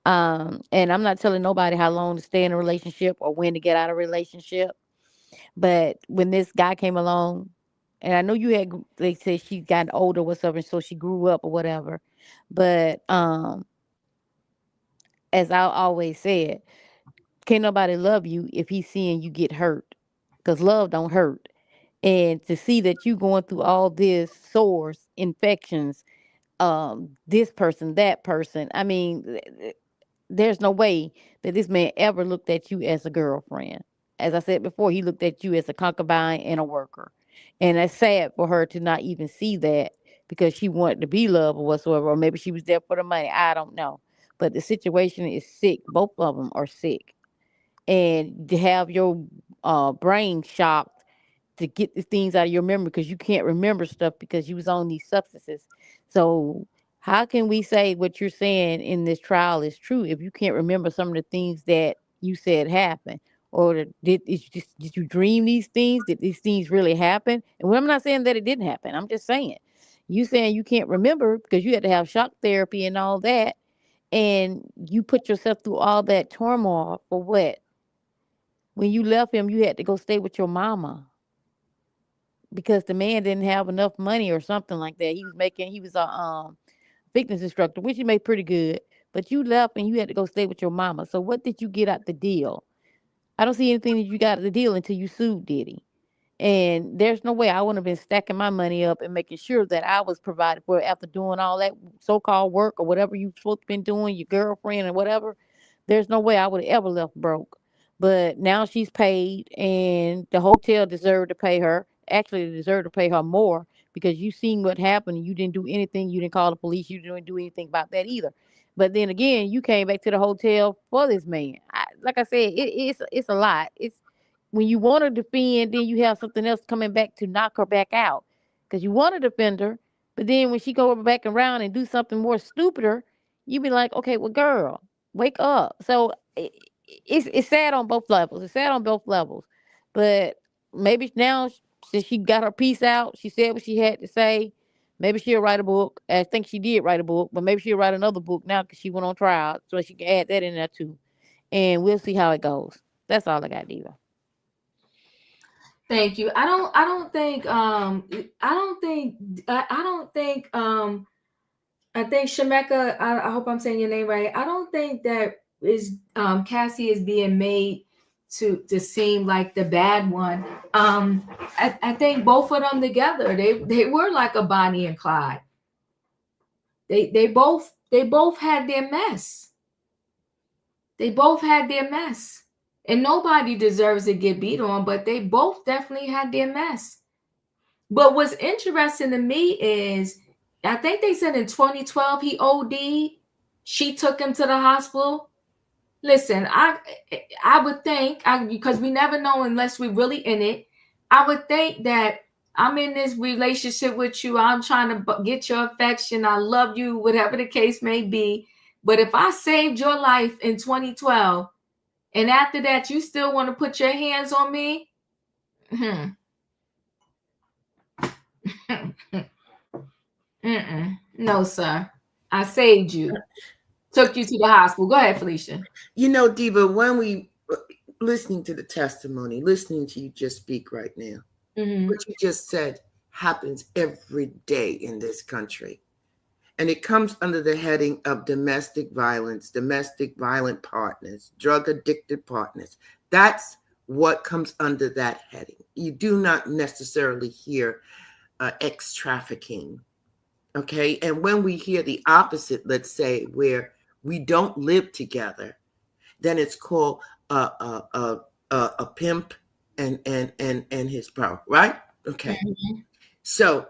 And I'm not telling nobody how long to stay in a relationship or when to get out of a relationship. But when this guy came along, and I know you had, they said she got older, whatever, so she grew up or whatever. But as I always said, can't nobody love you if he's seeing you get hurt, because love don't hurt. And to see that you going through all this sores, infections, this person, that person, I mean, there's no way that this man ever looked at you as a girlfriend. As I said before, he looked at you as a concubine and a worker. And it's sad for her to not even see that, because she wanted to be loved or whatsoever, or maybe she was there for the money. I don't know. But the situation is sick. Both of them are sick. And to have your brain shocked to get the things out of your memory, because you can't remember stuff because you was on these substances. So how can we say what you're saying in this trial is true if you can't remember some of the things that you said happened? Or did you dream these things? Did these things really happen? And I'm not saying that it didn't happen. I'm just saying, you saying you can't remember because you had to have shock therapy and all that, and you put yourself through all that turmoil for what? When you left him, you had to go stay with your mama because the man didn't have enough money or something like that. He was a fitness instructor, which he made pretty good. But you left and you had to go stay with your mama. So what did you get out the deal? I don't see anything that you got out the deal until you sued Diddy. And there's no way I would have been stacking my money up and making sure that I was provided for after doing all that so-called work or whatever you've supposed to been doing, your girlfriend or whatever. There's no way I would have ever left broke. But now she's paid, and the hotel deserved to pay her. Actually, they deserved to pay her more because you seen what happened and you didn't do anything. You didn't call the police. You didn't do anything about that either. But then again, you came back to the hotel for this man. Like I said, it's a lot. It's when you want to defend, then you have something else coming back to knock her back out because you want to defend her, but then when she go back around and do something more stupider, you be like, okay, well, girl, wake up. So it's sad on both levels. It's sad on both levels, but maybe now since she got her piece out, she said what she had to say. Maybe she'll write a book. I think she did write a book, but maybe she'll write another book now because she went on trial, so she can add that in there too. And we'll see how it goes. That's all I got, Diva. Thank you. I think Shemeka, I hope I'm saying your name right. I don't think that is Cassie is being made to seem like the bad one. I think both of them together, they were like a Bonnie and Clyde. They both had their mess. They both had their mess. And nobody deserves to get beat on, but they both definitely had their mess. But what's interesting to me is I think they said in 2012 he OD'd. She took him to the hospital. Listen, I would think, because we never know unless we're really in it. I would think that I'm in this relationship with you. I'm trying to get your affection. I love you, whatever the case may be. But if I saved your life in 2012, and after that you still want to put your hands on me, no, sir. I saved you. Took you to the hospital. Go ahead, Felicia. You know, Diva, when we listening to the testimony, listening to you just speak right now, what you just said happens every day in this country. And it comes under the heading of domestic violence, domestic violent partners, drug addicted partners. That's what comes under that heading. You do not necessarily hear ex trafficking. Okay. And when we hear the opposite, let's say where we don't live together, then it's called a pimp and his bro, right? Okay. So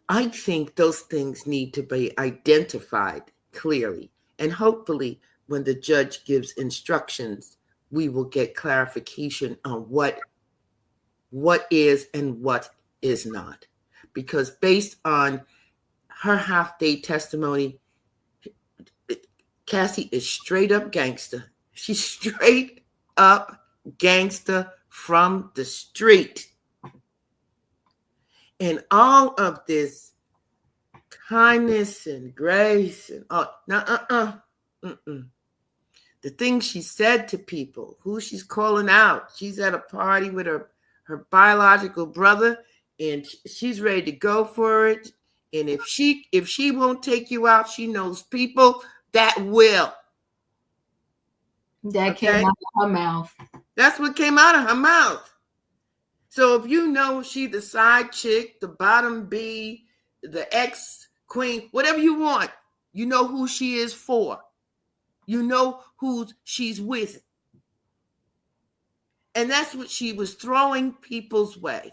I think those things need to be identified clearly. And hopefully when the judge gives instructions, we will get clarification on what is and what is not. Because based on her half-day testimony, Cassie is straight up gangster. She's straight up gangster from the street. And all of this kindness and grace and the things she said to people, who she's calling out. She's at a party with her biological brother, and she's ready to go for it. And if she won't take you out, she knows people that will. That came out of her mouth. That's what came out of her mouth. So if you know she the side chick, the bottom B, the ex-queen, whatever you want, you know who she is for. You know who she's with. And that's what she was throwing people's way.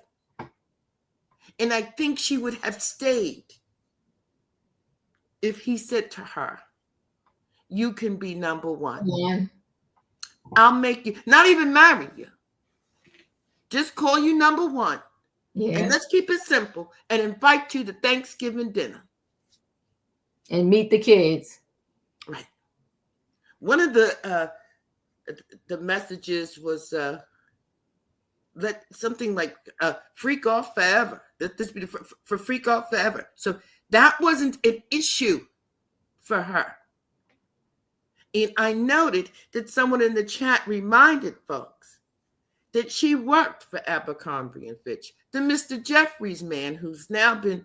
And I think she would have stayed if he said to her, you can be number one. Yeah. I'll make you, not even marry you. Just call you number one. Yeah. And let's keep it simple and invite you to Thanksgiving dinner. And meet the kids. Right. One of the messages was let something like freak off forever. Let this be for freak off forever. So that wasn't an issue for her. And I noted that someone in the chat reminded folks that she worked for Abercrombie and Fitch. The Mr. Jeffries man who's now been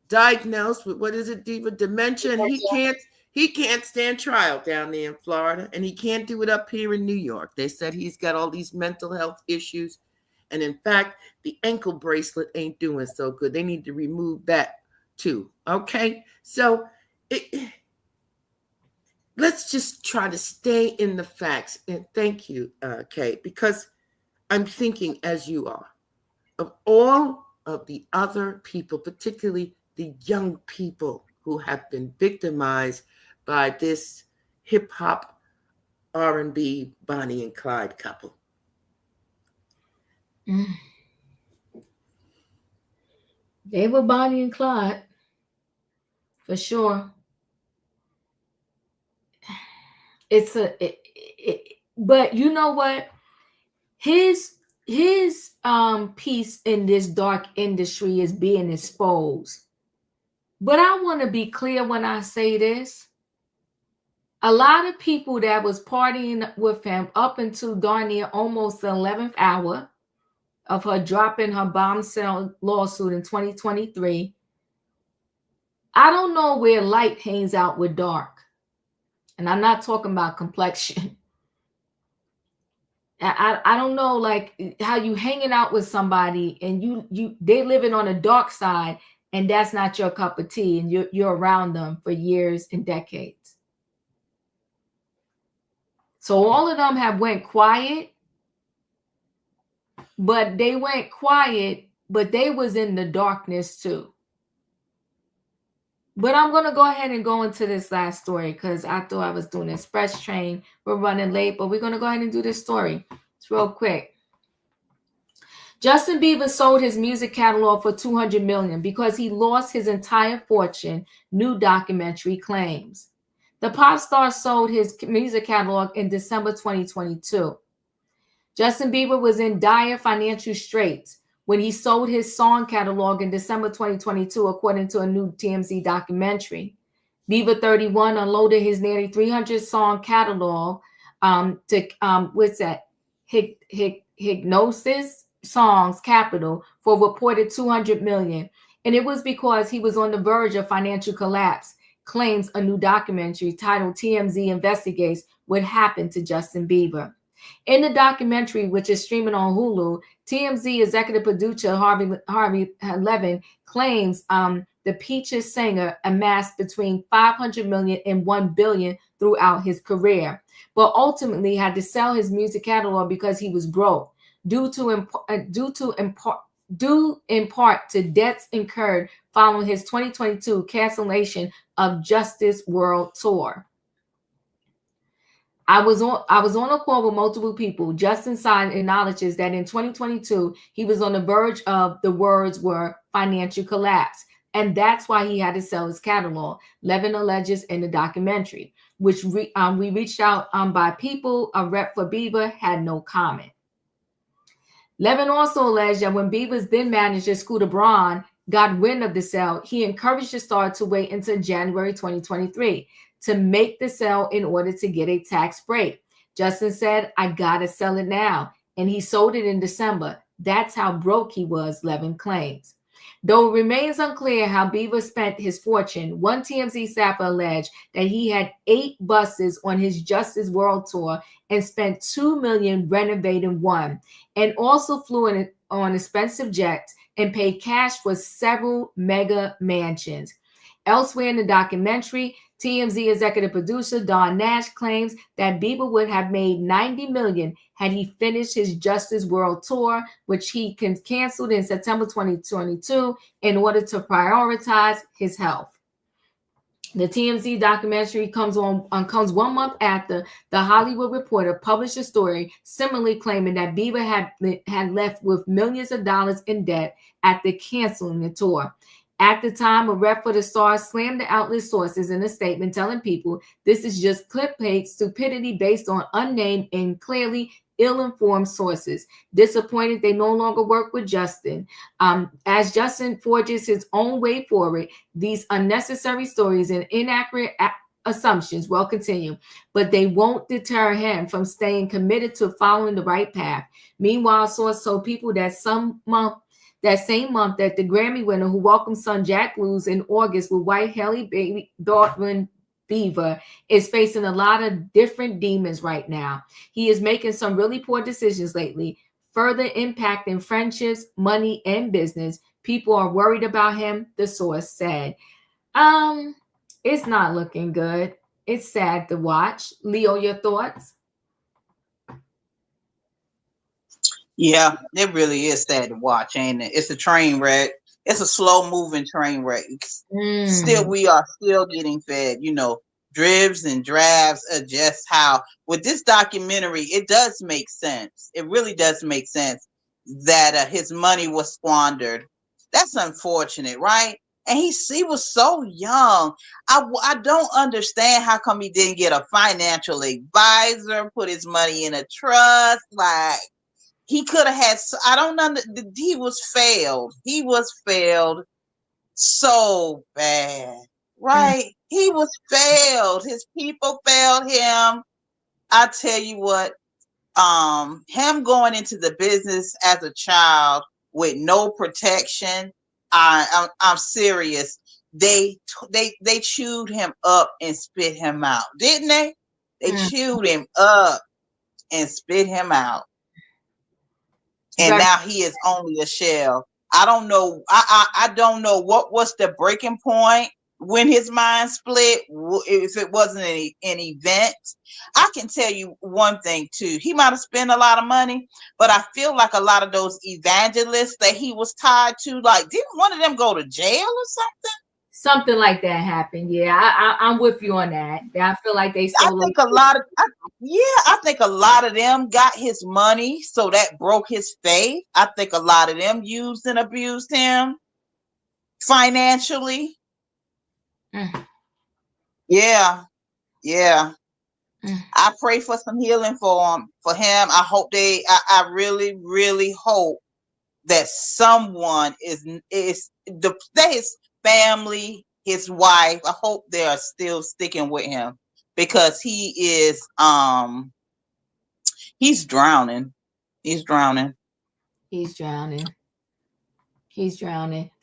diagnosed with, what is it, Diva? Dementia. And he can't stand trial down there in Florida, and he can't do it up here in New York. They said he's got all these mental health issues. And in fact, the ankle bracelet ain't doing so good. They need to remove that too. Okay? So let's just try to stay in the facts. And thank you, Kate, because I'm thinking, as you are, of all of the other people, particularly the young people who have been victimized by this hip-hop R&B Bonnie and Clyde couple. They were Bonnie and Clyde, for sure. But you know what? His piece in this dark industry is being exposed. But I want to be clear when I say this. A lot of people that was partying with him up until darn near almost the 11th hour of her dropping her bombshell lawsuit in 2023. I don't know where light hangs out with dark. And I'm not talking about complexion. I don't know, like how you hanging out with somebody and they living on the dark side, and that's not your cup of tea, and you're around them for years and decades. So all of them have went quiet, but they went quiet, but they was in the darkness too. But I'm going to go ahead and go into this last story because I thought I was doing express train. We're running late, but we're going to go ahead and do this story. It's real quick. Justin Bieber sold his music catalog for $200 million because he lost his entire fortune, new documentary claims. The pop star sold his music catalog in December 2022. Justin Bieber was in dire financial straits when he sold his song catalog in December 2022, according to a new TMZ documentary. Bieber 31 unloaded his nearly 300 song catalog Hypnosis Songs Capital for a reported $200 million. And it was because he was on the verge of financial collapse, claims a new documentary titled TMZ Investigates What Happened to Justin Bieber. In the documentary, which is streaming on Hulu, TMZ executive producer Harvey Levin claims the Peaches singer amassed between $500 million and $1 billion throughout his career, but ultimately had to sell his music catalog because he was broke, due in part to debts incurred following his 2022 cancellation of Justice World Tour. I was on a call with multiple people. Justin Side acknowledges that in 2022, he was on the verge of, the words were, financial collapse. And that's why he had to sell his catalog, Levin alleges in the documentary. which we reached out by people. A rep for Bieber had no comment. Levin also alleged that when Bieber's then manager, Scooter Braun, got wind of the sale, he encouraged the star to wait until January 2023 to make the sale in order to get a tax break. Justin said, "I gotta sell it now." And he sold it in December. That's how broke he was, Levin claims. Though it remains unclear how Bieber spent his fortune, one TMZ staffer alleged that he had 8 buses on his Justice World Tour and spent $2 million renovating one, and also flew on expensive jets and paid cash for several mega mansions. Elsewhere in the documentary, TMZ executive producer Don Nash claims that Bieber would have made $90 million had he finished his Justice World Tour, which he canceled in September 2022 in order to prioritize his health. The TMZ documentary comes 1 month after the Hollywood Reporter published a story similarly claiming that Bieber had left with millions of dollars in debt after canceling the tour. At the time, a rep for the star slammed the outlet sources in a statement telling people this is just clickbait stupidity based on unnamed and clearly ill-informed sources. Disappointed they no longer work with Justin. As Justin forges his own way forward, these unnecessary stories and inaccurate assumptions will continue, but they won't deter him from staying committed to following the right path. Meanwhile, a source told people that that same month that the Grammy winner who welcomed son Jack Blues in August with white Haley baby Dortmund Bieber is facing a lot of different demons right now. He is making some really poor decisions lately, further impacting friendships, money, and business. People are worried about him, the source said. It's not looking good. It's sad to watch. Leo, your thoughts? Yeah, it really is sad to watch, ain't it? It's a train wreck. It's a slow moving train wreck. Still, we are still getting fed, dribs and drabs of just how, with this documentary, it does make sense. It really does make sense that his money was squandered. That's unfortunate, right? And he was so young. I don't understand how come he didn't get a financial advisor, put his money in a trust, like. He could have had, I don't know, he was failed. He was failed so bad, right? He was failed. His people failed him. I tell you what, him going into the business as a child with no protection, I'm serious. They chewed him up and spit him out, didn't they? They chewed him up and spit him out. And now he is only a shell. I don't know. I don't know what was the breaking point when his mind split. If it wasn't an event, I can tell you one thing too. He might have spent a lot of money, but I feel like a lot of those evangelists that he was tied to, like, didn't one of them go to jail or something? Something like that happened. Yeah, I'm with you on that. I feel like they sold. I think a lot of them got his money, so that broke his faith. I think a lot of them used and abused him financially. Yeah. I pray for some healing for him. I hope I really, really hope that someone is his family, his wife. I hope they are still sticking with him because he is he's drowning. He's drowning.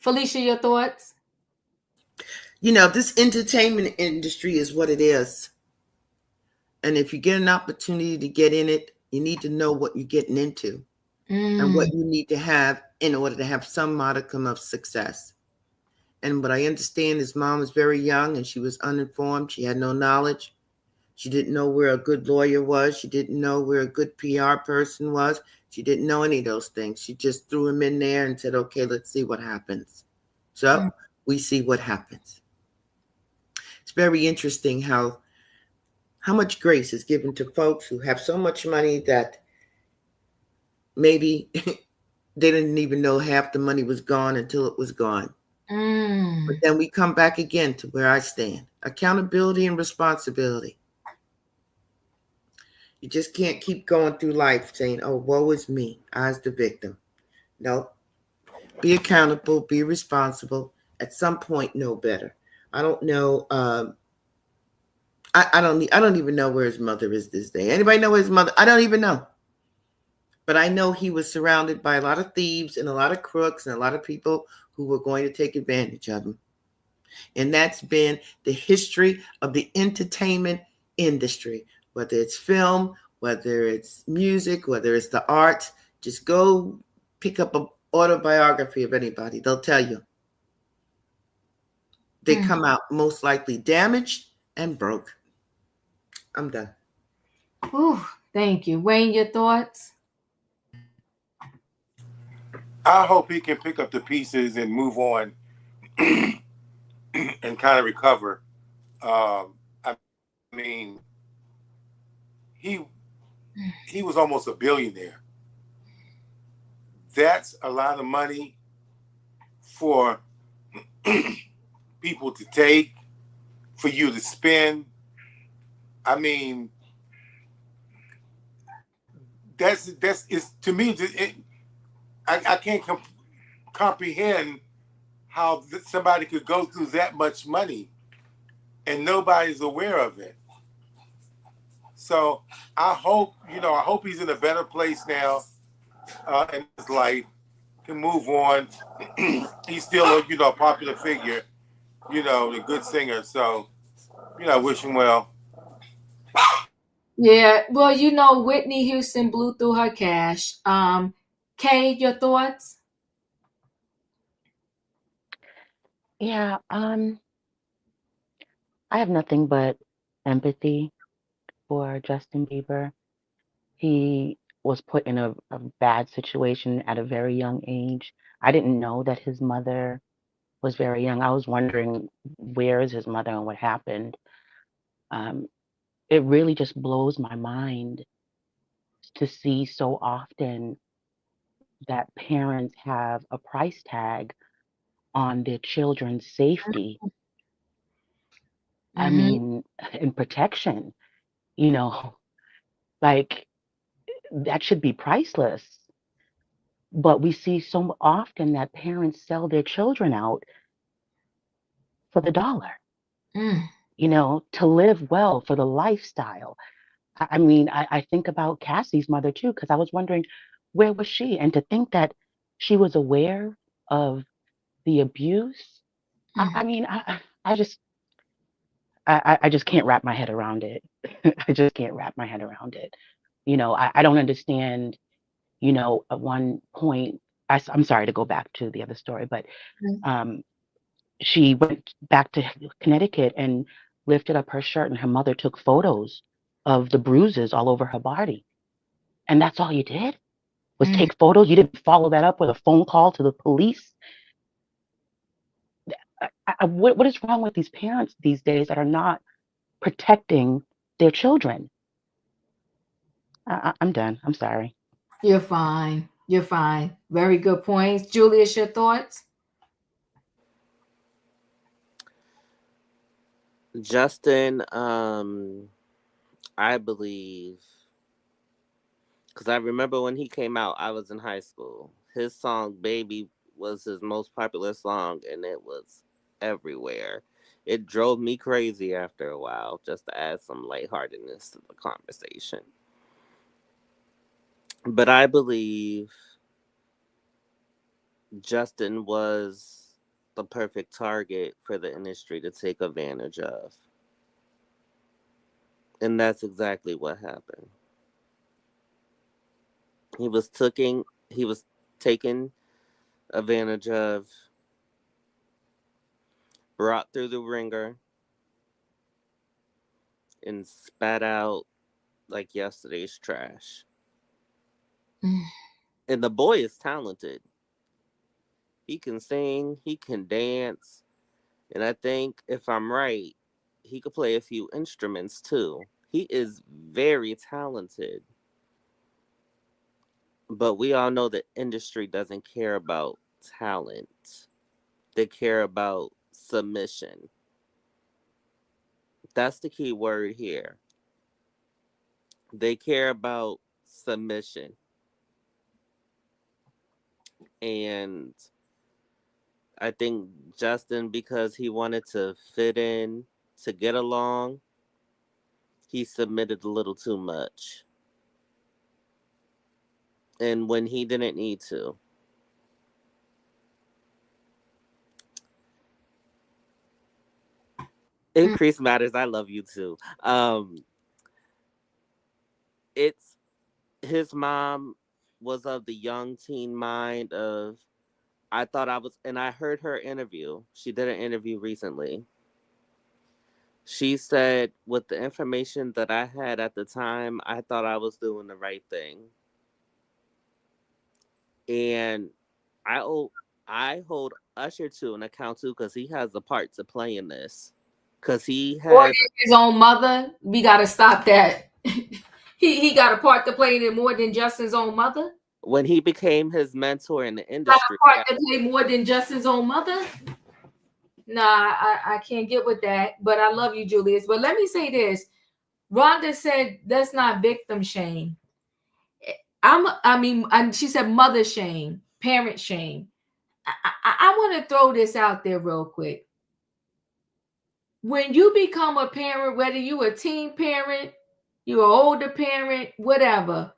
Felicia, your thoughts? This entertainment industry is what it is. And if you get an opportunity to get in it, you need to know what you're getting into and what you need to have in order to have some modicum of success. And what I understand is mom was very young and she was uninformed. She had no knowledge. She didn't know where a good lawyer was. She didn't know where a good PR person was. She didn't know any of those things. She just threw him in there and said, okay, let's see what happens. So we see what happens. It's very interesting how much grace is given to folks who have so much money that maybe they didn't even know half the money was gone until it was gone. But then we come back again to where I stand. Accountability and responsibility. You just can't keep going through life saying, oh, woe is me. I was the victim. No. Be accountable. Be responsible. At some point, know better. I don't know. I don't even know where his mother is this day. Anybody know where his mother? I don't even know. But I know he was surrounded by a lot of thieves and a lot of crooks and a lot of people who were going to take advantage of him. And that's been the history of the entertainment industry, whether it's film, whether it's music, whether it's the arts. Just go pick up an autobiography of anybody. They'll tell you. They come out most likely damaged and broke. I'm done. Ooh, thank you. Wayne, your thoughts? I hope he can pick up the pieces and move on and kind of recover. I mean, he was almost a billionaire. That's a lot of money for people to take, for you to spend. I mean, that's is to me. I can't comprehend how somebody could go through that much money and nobody's aware of it. So I hope he's in a better place now in his life, can move on. He's still a popular figure, a good singer. So I wish him well. Yeah, well, Whitney Houston blew through her cash. Kay, your thoughts? Yeah, I have nothing but empathy for Justin Bieber. He was put in a bad situation at a very young age. I didn't know that his mother was very young. I was wondering where is his mother and what happened. Um, it really just blows my mind to see so often that parents have a price tag on their children's safety. I Mm-hmm. mean, and protection, you know, like that should be priceless. But we see so often that parents sell their children out for the dollar, Mm. to live well for the lifestyle. I mean, I think about Cassie's mother too, because I was wondering where was she? And to think that she was aware of the abuse. I mean, I just can't wrap my head around it. I just can't wrap my head around it. I don't understand, at one point, I'm sorry to go back to the other story, but um, she went back to Connecticut and lifted up her shirt, and her mother took photos of the bruises all over her body. And that's all you did was Mm. take photos. You didn't follow that up with a phone call to the police. What is wrong with these parents these days that are not protecting their children? I'm done. I'm sorry. You're fine. You're fine. Very good points. Julius, your thoughts? Justin, I believe, because I remember when he came out, I was in high school. His song "Baby" was his most popular song, and it was everywhere. It drove me crazy after a while, just to add some lightheartedness to the conversation. But I believe Justin was the perfect target for the industry to take advantage of. And that's exactly what happened. He was taken advantage of, brought through the ringer, and spat out like yesterday's trash. Mm. And the boy is talented. He can sing, he can dance, and I think if I'm right, he could play a few instruments too. He is very talented. But we all know the industry doesn't care about talent. They care about submission. That's the key word here. They care about submission. And I think Justin, because he wanted to fit in, to get along, he submitted a little too much. And when he didn't need to. Increase matters. I love you too. It's his mom was of the young teen mind of I thought I was, and I heard her interview. She did an interview recently. She said, with the information that I had at the time, I thought I was doing the right thing. And I owe, I hold Usher to an account too because he has a part to play in this. Because he Or has, his own mother. We got to stop that. he got a part to play in it more than Justin's own mother. when he became his mentor in the Got industry, a part to play more than Justin's own mother. Nah, I can't get with that. But I love you, Julius. But let me say this. Rhonda said that's not victim shame. And she said mother shame, parent shame. I want to throw this out there real quick. When you become a parent, whether you a teen parent, you're an older parent, whatever,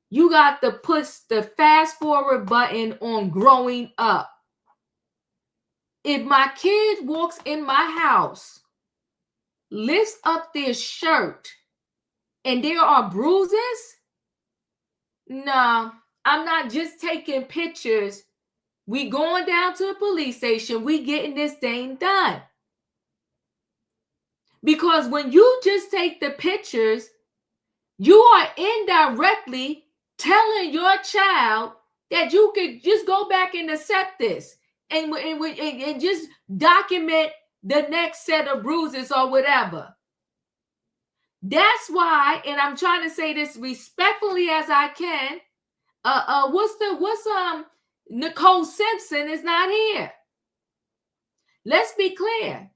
you got to push the fast forward button on growing up. If my kid walks in my house, lifts up their shirt, and there are bruises, no, I'm not just taking pictures. We going down to the police station. We getting this thing done. Because when you just take the pictures, you are indirectly telling your child that you could just go back and accept this and just document the next set of bruises or whatever. That's why, and I'm trying to say this respectfully as I can. Nicole Simpson is not here. Let's be clear.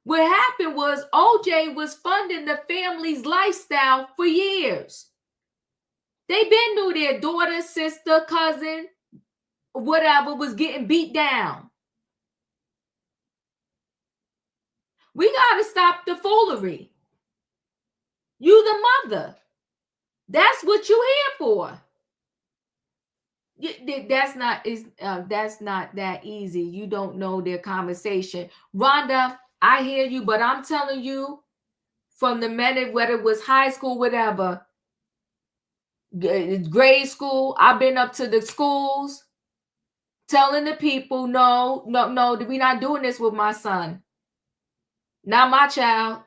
What happened was OJ was funding the family's lifestyle for years. They been knew their daughter, sister, cousin, whatever was getting beat down. We got to stop the foolery. You the mother. That's what you here for. That's not that easy. You don't know their conversation. Rhonda, I hear you, but I'm telling you, from the minute, whether it was high school, whatever, grade school, I've been up to the schools telling the people, no, we're not doing this with my son. Not my child.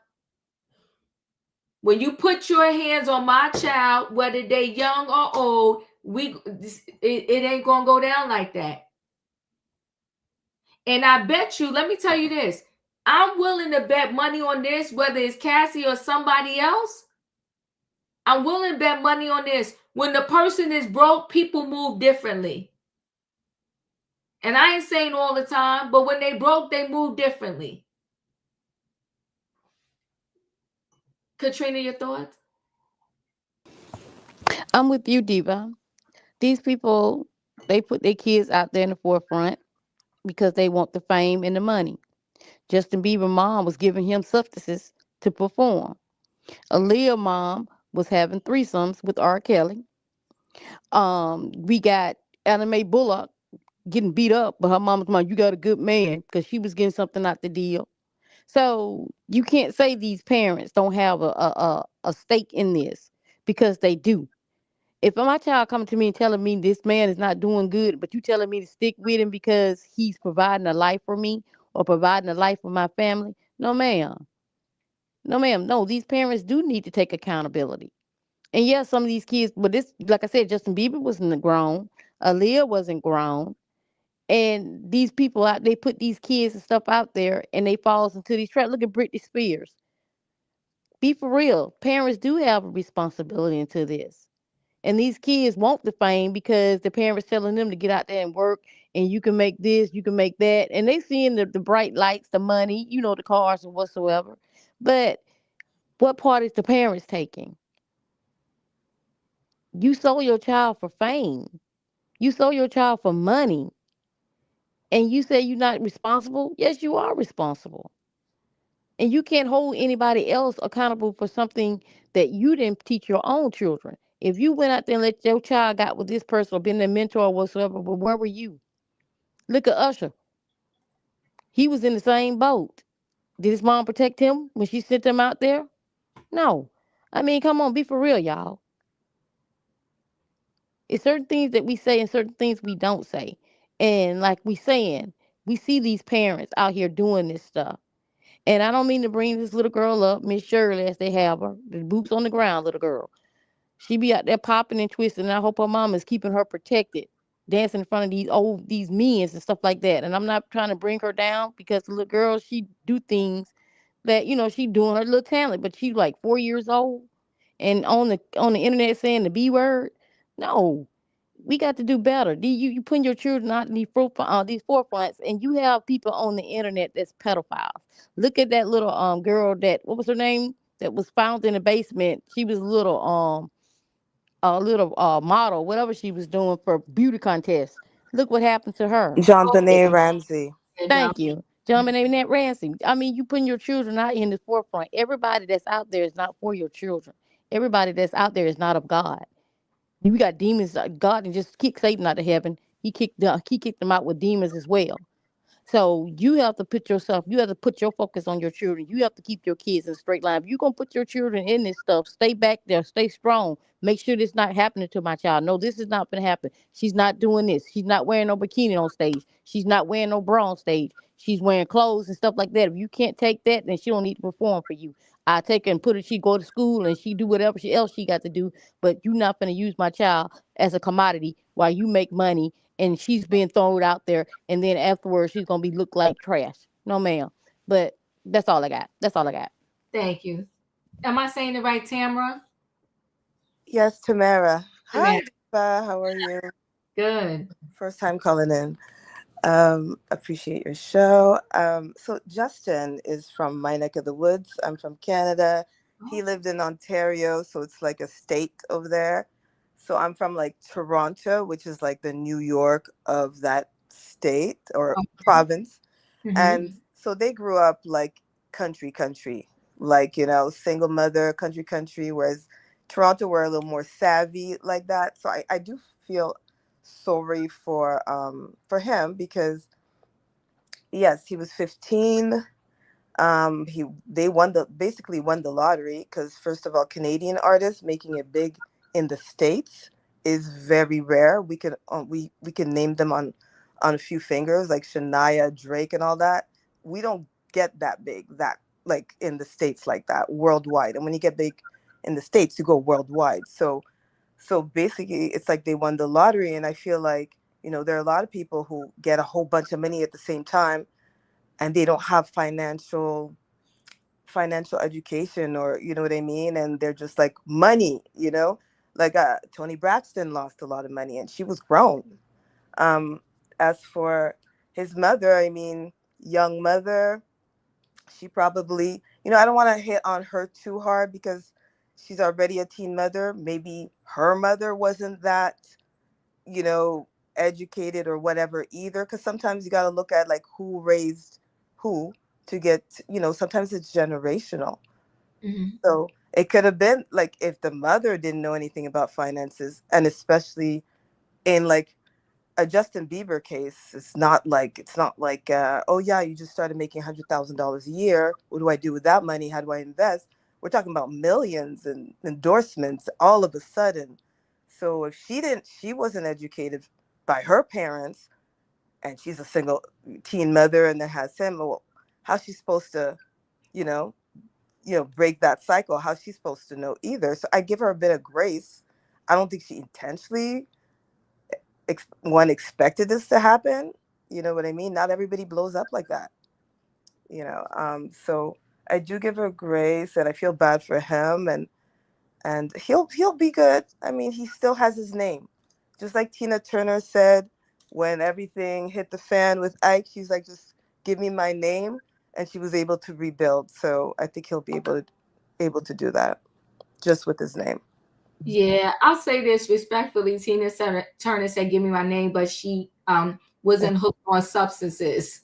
When you put your hands on my child, whether they young or old, it ain't gonna go down like that. And I bet you, let me tell you this, I'm willing to bet money on this, whether it's Cassie or somebody else. I'm willing to bet money on this. When the person is broke, people move differently. And I ain't saying all the time, but when they broke, they move differently. Katrina, your thoughts? I'm with you, Diva. These people, they put their kids out there in the forefront because they want the fame and the money. Justin Bieber mom was giving him substances to perform. Aaliyah mom was having threesomes with R. Kelly. We got Anime Bullock getting beat up, but her mama's mom, you got a good man, because she was getting something out the deal. So you can't say these parents don't have a stake in this, because they do. If my child coming to me and telling me this man is not doing good, but you telling me to stick with him because he's providing a life for me or providing a life for my family, no ma'am. No ma'am. No, these parents do need to take accountability. And yes, some of these kids, but this, like I said, Justin Bieber wasn't grown. Aaliyah wasn't grown. And these people out, they put these kids and stuff out there and they falls into these traps. Look at Britney Spears. Be for real. Parents do have a responsibility into this. And these kids want the fame because the parents telling them to get out there and work, and you can make this, you can make that. And they seeing the bright lights, the money, the cars and whatsoever. But what part is the parents taking? You sold your child for fame. You sold your child for money. And you say you're not responsible? Yes, you are responsible. And you can't hold anybody else accountable for something that you didn't teach your own children. If you went out there and let your child got with this person or been their mentor or whatsoever, but where were you? Look at Usher. He was in the same boat. Did his mom protect him when she sent him out there? No. I mean, come on, be for real, y'all. It's certain things that we say and certain things we don't say. And like we saying, we see these parents out here doing this stuff. And I don't mean to bring this little girl up, Miss Shirley, as they have her, the boots on the ground little girl. She be out there popping and twisting, and I hope her mom is keeping her protected, dancing in front of these men and stuff like that. And I'm not trying to bring her down because the little girl, she do things that she doing her little talent, but she's like 4 years old, and on the internet saying the B word. No, we got to do better. You putting your children out in these forefronts, and you have people on the internet that's pedophiles. Look at that little girl that what was her name that was found in the basement. She was a little model, whatever she was doing for beauty contests. Look what happened to her. John Benet Okay. Ramsey. And Thank you. Gentleman named Nat Ransom. I mean, you putting your children out in the forefront. Everybody that's out there is not for your children. Everybody that's out there is not of God. We got demons. God and just kicked Satan out of heaven. He kicked them out with demons as well. So you have to put your focus on your children. You have to keep your kids in a straight line. If you're gonna put your children in this stuff, stay back there, stay strong. Make sure this not happening to my child. No, this is not gonna happen. She's not doing this. She's not wearing no bikini on stage. She's not wearing no bra on stage. She's wearing clothes and stuff like that. If you can't take that, then she don't need to perform for you. I take her and put her, she go to school and she do whatever else she got to do, but you're not gonna use my child as a commodity while you make money and she's being thrown out there and then afterwards she's gonna be look like trash. No ma'am. But that's all I got. That's all I got. thank you. Am I saying it right, Tamara? Yes, Tamara. Hi, Tamara. Diva. How are you? Good. First time calling in. Appreciate your show. So Justin is from my neck of the woods. I'm from Canada. He lived in Ontario, so it's like a state over there. So I'm from like Toronto, which is like the New York of that state or province. Mm-hmm. And so they grew up like country, like, single mother, country, whereas Toronto were a little more savvy like that. So I do feel sorry for him because yes, he was 15. They basically won the lottery because first of all, Canadian artists making it big in the States is very rare. We can name them on a few fingers, like Shania, Drake, and all that. We don't get that big, that like in the States like that worldwide. And when you get big in the States, you go worldwide. So basically, it's like they won the lottery, and I feel like there are a lot of people who get a whole bunch of money at the same time, and they don't have financial education, or you know what I mean, and they're just like money, like Tony Braxton lost a lot of money, and she was grown. Um, as for his mother, I mean, young mother, she probably, I don't want to hit on her too hard because she's already a teen mother. Maybe her mother wasn't that, you know, educated or whatever either. Because sometimes you got to look at like who raised who to get, sometimes it's generational. Mm-hmm. So it could have been like if the mother didn't know anything about finances, and especially in like a Justin Bieber case, it's not like oh yeah, you just started making $100,000 a year. What do I do with that money? How do I invest? We're talking about millions and endorsements all of a sudden. So if she wasn't educated by her parents, and she's a single teen mother, and then has him. Well, how's she supposed to, you know, break that cycle? How's she supposed to know either? So I give her a bit of grace. I don't think she intentionally one expected this to happen. You know what I mean? Not everybody blows up like that. So I do give her grace, and I feel bad for him, and he'll be good. I mean, he still has his name, just like Tina Turner said when everything hit the fan with Ike. She's like, just give me my name, and she was able to rebuild. So I think he'll be able to do that just with his name. Yeah, I'll say this respectfully. Turner said, "Give me my name," but she wasn't hooked on substances.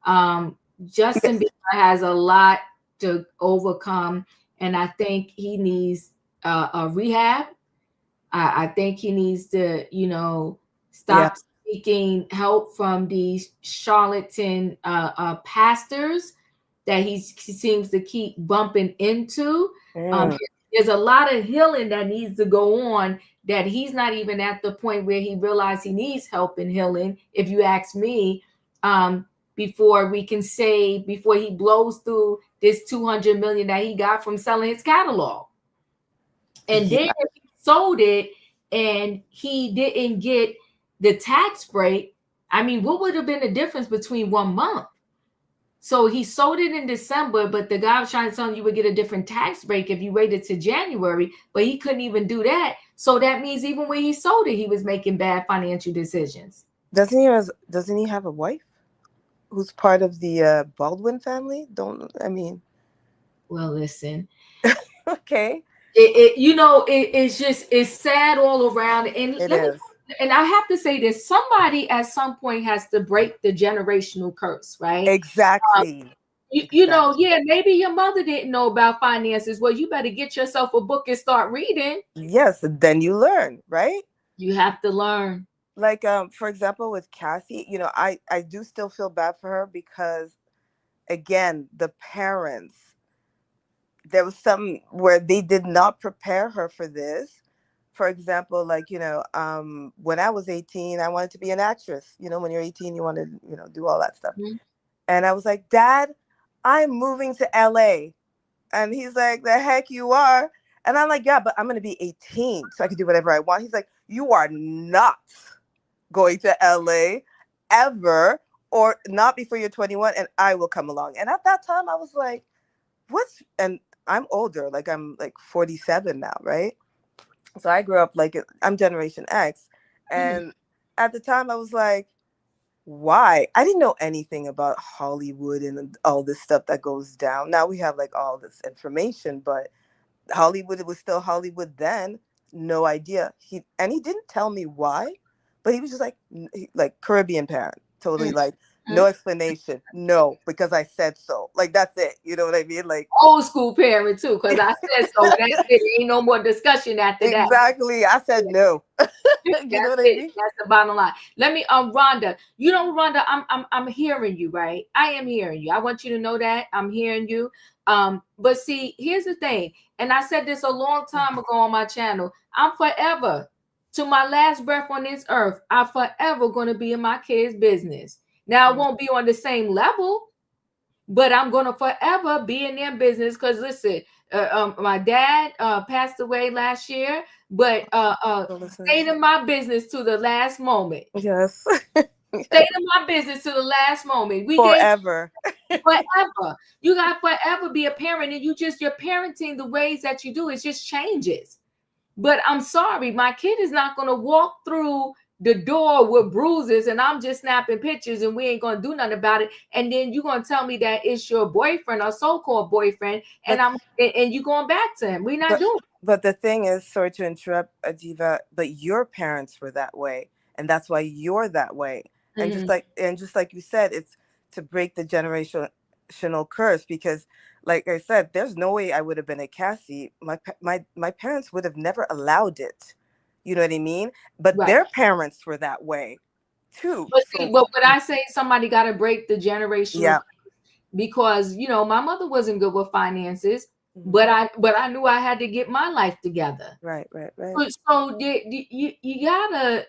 Um, Justin Bieber has a lot to overcome, and I think he needs a rehab. I think he needs to, Yeah. stop seeking help from these charlatan pastors that he seems to keep bumping into. Um, Mm. there's a lot of healing that needs to go on that he's not even at the point where he realized he needs help in healing, if you ask me, before he blows through this 200 million that he got from selling his catalog. And then Yeah. if he sold it and he didn't get the tax break, I mean, what would have been the difference between 1 month? So he sold it in December, but the guy was trying to tell him you would get a different tax break if you waited to January, but he couldn't even do that. So that means even when he sold it, he was making bad financial decisions. Doesn't he have a wife who's part of the Baldwin family? Well, listen, Okay. it's sad all around. And It let me, is. and I have to say this: somebody at some point has to break the generational curse, right? Exactly. Yeah, maybe your mother didn't know about finances. Well, you better get yourself a book and start reading. Yes, then you learn, right? You have to learn. Like for example with Cassie, I do still feel bad for her because again, the parents, there was some where they did not prepare her for this. For example, like, when I was 18, I wanted to be an actress. When you're 18, you want to, do all that stuff. Mhm. And I was like, Dad, I'm moving to LA. And he's like, the heck you are. And I'm like, yeah, but I'm going to be 18 so I can do whatever I want. He's like, you are not going to LA ever, or not before you're 21, and I will come along. And at that time I was like, and I'm older, like I'm like 47 now, right? So I grew up like, I'm Generation X. Mhm. And at the time I was like, why? I didn't know anything about Hollywood and all this stuff that goes down. Now we have like all this information, but Hollywood, it was still Hollywood then. No idea. He didn't tell me why, but he was just like, like Caribbean parent, totally like no Mhm. explanation. No, because I said so. Like that's it. You know what I mean? Like Old school parent too, because I said so. That's it. Ain't no more discussion after that. exactly. I said no. You know That's what I it. mean? That's the bottom line. Let me, Rhonda. Rhonda, I'm hearing you, right? I am hearing you. I want you to know that I'm hearing you. But see, here's the thing, and I said this a long time ago on my channel. I'm forever, to my last breath on this earth, I'm forever going to be in my kids' business. Now, it won't be on the same level, but I'm gonna forever be in their business. Because listen, my dad passed away last year, but So listen. stayed in my business to the last moment. Yes. Stayed in my business to the last moment. We gave Forever. forever. You got to forever be a parent, and you're parenting the ways that you do. It just changes. But I'm sorry, my kid is not going to walk through the door with bruises and I'm just snapping pictures and we ain't going to do nothing about it. And then you're going to tell me that it's your boyfriend or so-called boyfriend, and you going back to him. We're not doing it. But the thing is, sorry to interrupt, Adiva, but your parents were that way, and that's why you're that way. And Mhm. just like you said, it's to break the generational curse. Because, like I said, there's no way I would have been a Cassie. My parents would have never allowed it. You know what I mean? But Right. their parents were that way too. But see, So but when I say somebody got to break the generational, yeah. because my mother wasn't good with finances, Mhm. but I knew I had to get my life together. Right. So you gotta.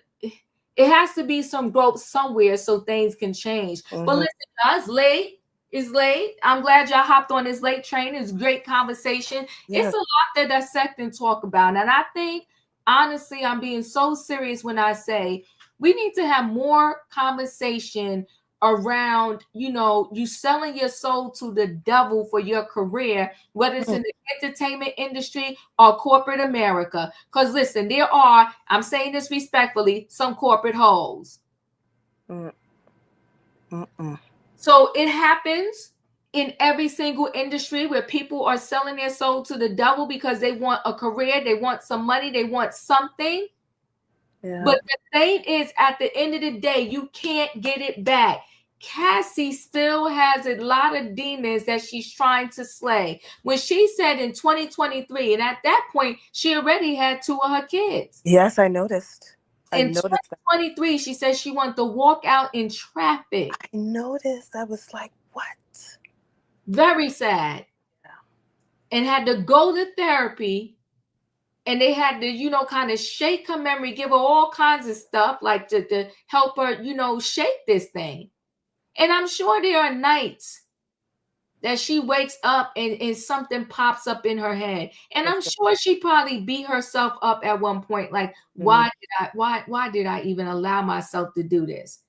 It has to be some growth somewhere so things can change. But Mhm. listen, guys, late. It's late. I'm glad y'all hopped on this late train. It's great conversation. Yeah. It's a lot to dissect and talk about. And I think, honestly, I'm being so serious when I say we need to have more conversation around, you selling your soul to the devil for your career, whether it's in the entertainment industry or corporate America. Because listen, there are, I'm saying this respectfully, some corporate holes. Mm-mm. So it happens. in every single industry where people are selling their soul to the devil because they want a career, they want some money, they want something. Yeah. But the thing is, at the end of the day, you can't get it back. Cassie still has a lot of demons that she's trying to slay. When she said in 2023, and at that point, she already had 2 of her kids. Yes, I noticed. In noticed that. 2023, she said she wanted to walk out in traffic. I noticed. I was like, what? Very sad. Yeah. And had to go to therapy. And they had to, you know, kind of shake her memory, give her all kinds of stuff, like to help her, you know, shake this thing. And I'm sure there are nights that she wakes up and something pops up in her head. And I'm sure she probably beat herself up at one point, like, why did I even allow myself to do this?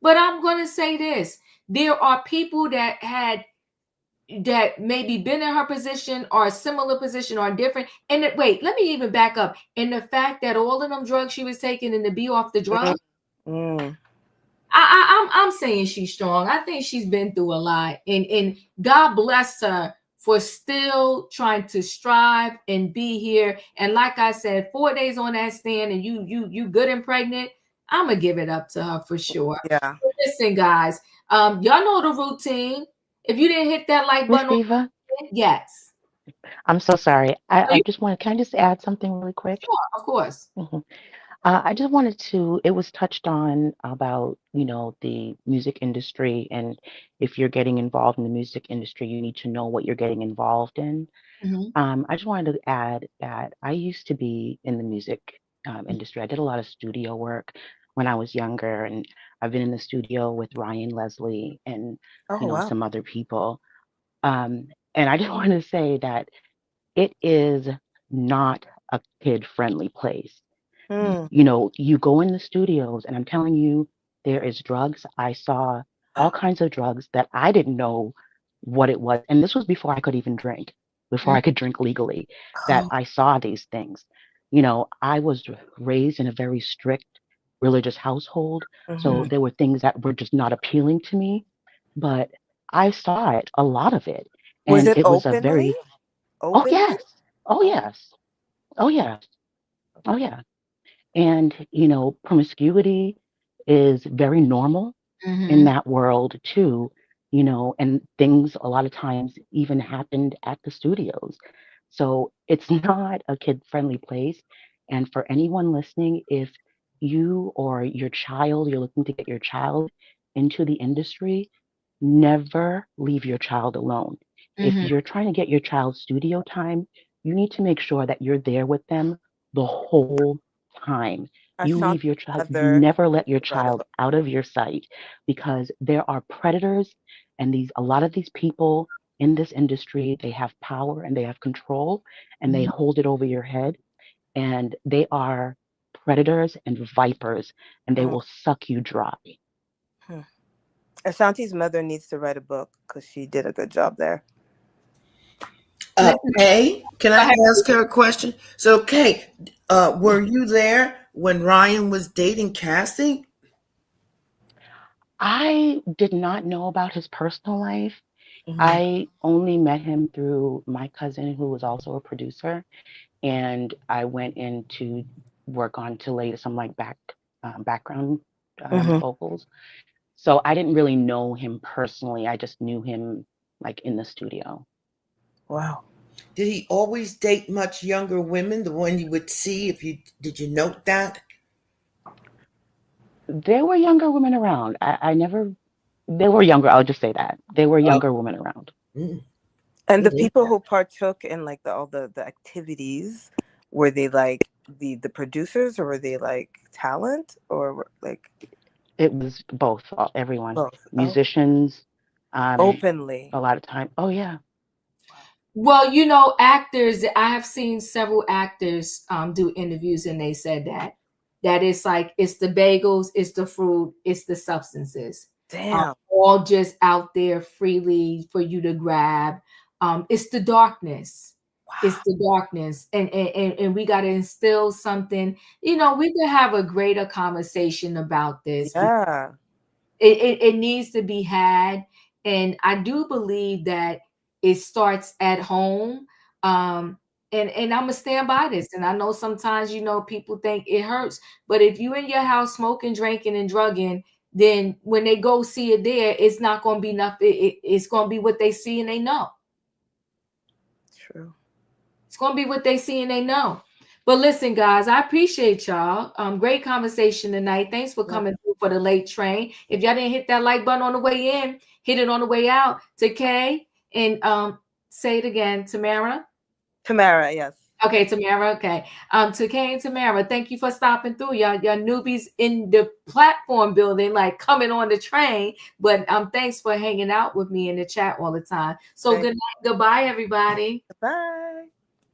But I'm gonna say this: there are people that maybe been in her position or a similar position or different. And wait, let me even back up. And the fact that all of them drugs she was taking and to be off the drugs, I'm saying she's strong. I think she's been through a lot, and God bless her for still trying to strive and be here. And like I said, 4 days on that stand, and you good and pregnant. I'm gonna give it up to her for sure. Yeah. But listen, guys, y'all know the routine. If you didn't hit that like Miss button, Diva, yes, I'm so sorry. I you, just want to, can I just add something really quick? sure, of course. Mhm. I just wanted to, it was touched on about, you know, the music industry. And if you're getting involved in the music industry, you need to know what you're getting involved in. Mm-hmm. I just wanted to add that I used to be in the music industry. I did a lot of studio work when I was younger, and I've been in the studio with Ryan Leslie and, Oh, you know, wow. some other people. And I just want to say that it is not a kid-friendly place. Mm. You know, you go in the studios, and I'm telling you, there is drugs. I saw all kinds of drugs that I didn't know what it was. And this was before I could even drink, before I could drink legally, that Oh. I saw these things. You know, I was raised in a very strict religious household. So Mhm. there were things that were just not appealing to me, but I saw it, a lot of it. Was And it it was a openly? very, oh, Openly? yes. Oh, Oh. yes. Oh, yes. Oh, yeah. And, you know, promiscuity is very normal in Mm-hmm. that world too, you know, and things a lot of times even happened at the studios. So it's not a kid friendly place. And for anyone listening, if you or your child, you're looking to get your child into the industry, never leave your child alone. If Mm-hmm. you're trying to get your child studio time, you need to make sure that you're there with them the whole time. You leave your Ashanti's child, you mother never let your to write a child book. out of your sight, because there are predators, and a lot of these people in this industry, they have power and they have control, and they hold it over your head, and they are predators and vipers, and they Mm. will suck you dry. Hmm. Ashanti's mother needs to write a book because she did a good job there. Listen, Kay, can go I ahead. ask her a question? So, Kay, were you there when Ryan was dating Cassie? I did not know about his personal life. Mhm. I only met him through my cousin, who was also a producer, and I went in to work on to lay some like background Mhm. vocals. So I didn't really know him personally. I just knew him like in the studio. Wow. Did he always date much younger women? The one you would see if you did you note that? There were younger women around. I never. They were younger. I'll just say that there were Oh, younger women around. mm, And the good people insight. who partook in like all the activities, were they like the producers, or were they like talent, or like It was both, everyone, both? Okay. musicians, Openly. a lot of time. Oh yeah, Wow. Well, you know, actors, I have seen several actors do interviews, and they said that it's like it's the bagels, it's the fruit, it's the substances, Damn. all just out there freely for you to grab. It's the darkness. It's Wow. the darkness. And we got to instill something. You know, we could have a greater conversation about this. Yeah. It needs to be had. And I do believe that it starts at home. And I'm gonna stand by this. And I know sometimes, people think it hurts, but if you in your house smoking, drinking, and drugging, then when they go see it there, it's not gonna be nothing. It's gonna be what they see and they know. True. It's gonna be what they see and they know. But listen, guys, I appreciate y'all. Great conversation tonight. Thanks for coming through for the late train. If y'all didn't hit that like button on the way in, hit it on the way out. To Kay and say it again, Tamara. Tamara, yes. Okay, Tamara. Okay. To Kay and Tamara, thank you for stopping through. Y'all newbies in the platform building, like coming on the train. But thanks for hanging out with me in the chat all the time. So good night, goodbye, everybody. Bye.